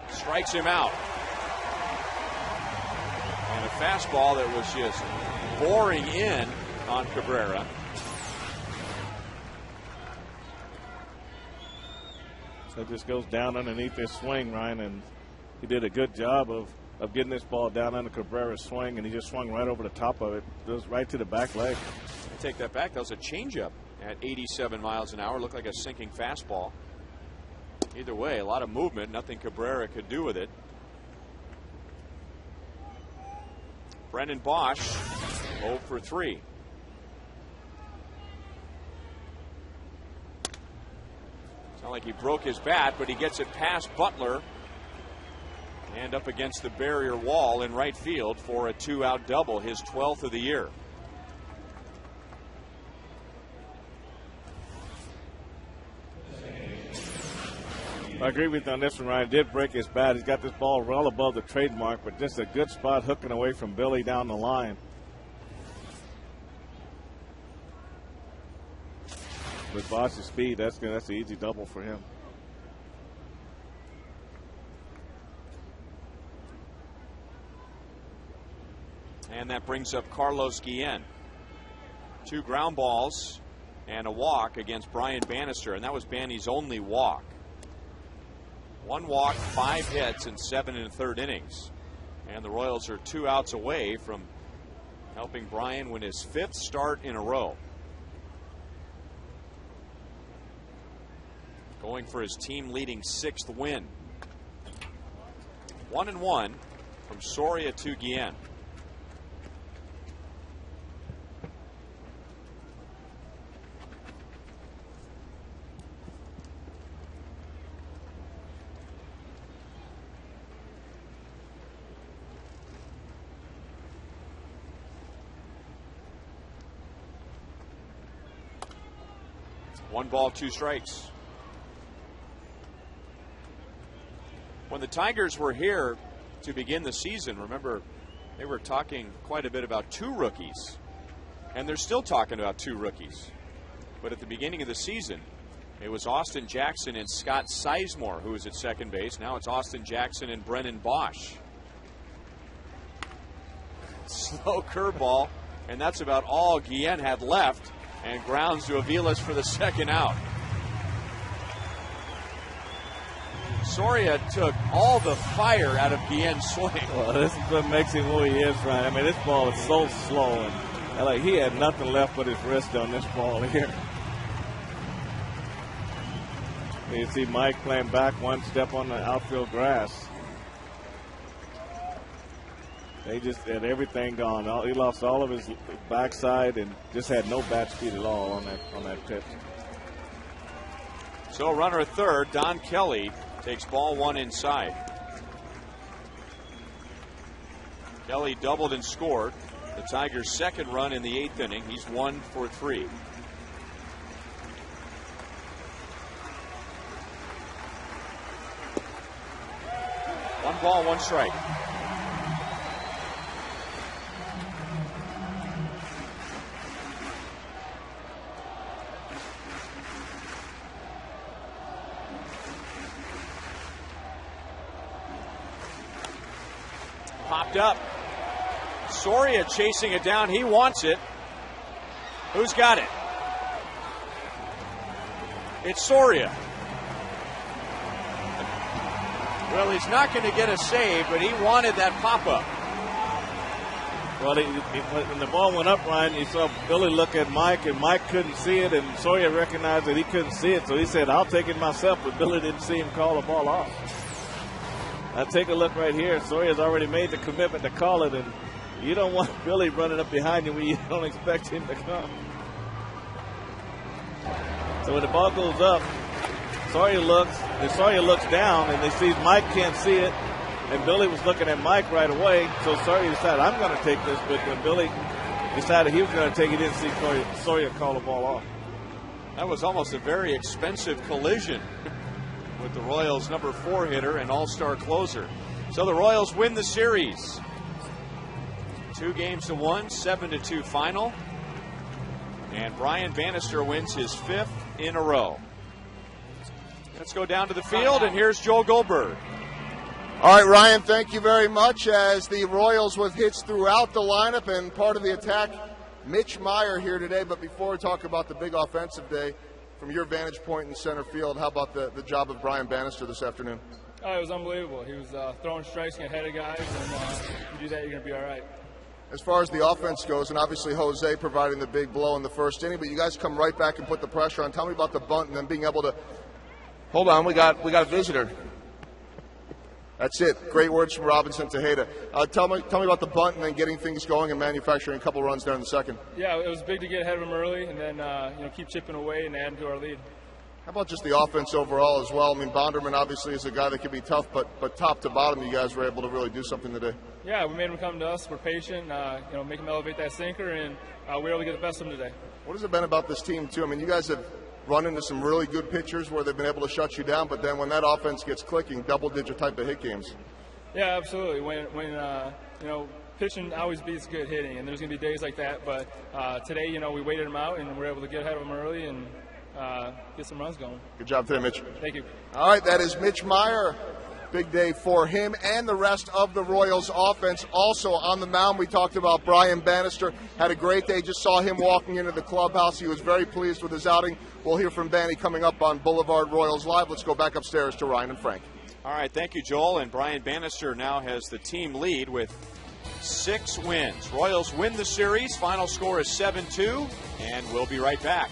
Strikes him out. And a fastball that was just boring in on Cabrera. So it just goes down underneath his swing, Ryan, and he did a good job of getting this ball down under Cabrera's swing, and he just swung right over the top of it. It goes right to the back leg. I take that back. That was a changeup at 87 miles an hour. Looked like a sinking fastball. Either way, a lot of movement. Nothing Cabrera could do with it. Brendan Bosch, 0 for 3. It's not like he broke his bat, but he gets it past Butler and up against the barrier wall in right field for a 2-out double, his 12th of the year. I agree with you on this one, Ryan. Did break his bat. He's got this ball well above the trademark, but just a good spot hooking away from Billy down the line. With Bosch's speed, that's an easy double for him. And that brings up Carlos Guillen. 2 ground balls and a walk against Brian Bannister, and that was Banny's only walk. 1 walk, 5 hits, and 7 1/3 innings. And the Royals are 2 outs away from helping Brian win his 5th start in a row. Going for his team-leading 6th win. 1-1 from Soria to Guillen. One ball, 2 strikes. When the Tigers were here to begin the season, remember, they were talking quite a bit about 2 rookies. And they're still talking about 2 rookies. But at the beginning of the season, it was Austin Jackson and Scott Sizemore who was at second base. Now it's Austin Jackson and Brennan Bosch. Slow curveball, and that's about all Guillen had left. And grounds to Aviles for the 2nd out. Soria took all the fire out of Guillen's swing. Well, this is what makes him who he is, Ryan. I mean, this ball is so slow, and like he had nothing left but his wrist on this ball here. You see Mike playing back 1 step on the outfield grass. They just had everything gone. He lost all of his backside and just had no bat speed at all on that pitch. So runner at third, Don Kelly takes ball one inside. Kelly doubled and scored. The Tigers' second run in the 8th inning. He's 1 for 3. One ball, one strike. Popped up. Soria chasing it down. He wants it. Who's got it? It's Soria. Well, he's not going to get a save, but he wanted that pop-up. Well, when the ball went up, Ryan, you saw Billy look at Mike, and Mike couldn't see it, and Soria recognized that he couldn't see it, so he said, I'll take it myself, but Billy didn't see him call the ball off. Now take a look right here. Soria's already made the commitment to call it, and you don't want Billy running up behind you when you don't expect him to come. So when the ball goes up, Soria looks down, and they see Mike can't see it, and Billy was looking at Mike right away, so Soria decided, I'm going to take this, but when Billy decided he was going to take it, he didn't see Soria call the ball off. That was almost a very expensive collision with the Royals' number 4 hitter and all-star closer. So the Royals win the series. 2-1, 7-2 final. And Brian Bannister wins his 5th in a row. Let's go down to the field, and here's Joel Goldberg. All right, Ryan, thank you very much. As the Royals with hits throughout the lineup and part of the attack, Mitch Meyer here today. But before we talk about the big offensive day, from your vantage point in center field, how about the job of Brian Bannister this afternoon? Oh, it was unbelievable. He was throwing strikes, getting ahead of guys, and if you do that, you're going to be all right. As far as the offense goes, and obviously Jose providing the big blow in the first inning, but you guys come right back and put the pressure on. Tell me about the bunt and then being able to. Hold on, we got a visitor. That's it. Great words from Robinson Tejeda. Tell me about the bunt and then getting things going and manufacturing a couple runs there in the second. Yeah, it was big to get ahead of him early and then keep chipping away and adding to our lead. How about just the offense overall as well? I mean, Bonderman obviously is a guy that can be tough, but top to bottom, you guys were able to really do something today. Yeah, we made him come to us. We're patient, make him elevate that sinker, and we were able to get the best of him today. What has it been about this team, too? I mean, you guys have run into some really good pitchers where they've been able to shut you down, but then when that offense gets clicking, double-digit type of hit games. Yeah, absolutely. When pitching always beats good hitting, and there's going to be days like that. But today, we waited him out, and we were able to get ahead of him early and get some runs going. Good job today, Mitch. Thank you. All right, that is Mitch Meyer. Big day for him and the rest of the Royals offense. Also on the mound, we talked about Brian Bannister. Had a great day. Just saw him walking into the clubhouse. He was very pleased with his outing. We'll hear from Banny coming up on Boulevard Royals Live. Let's go back upstairs to Ryan and Frank. All right, thank you, Joel. And Brian Bannister now has the team lead with 6 wins. Royals win the series. Final score is 7-2, and we'll be right back.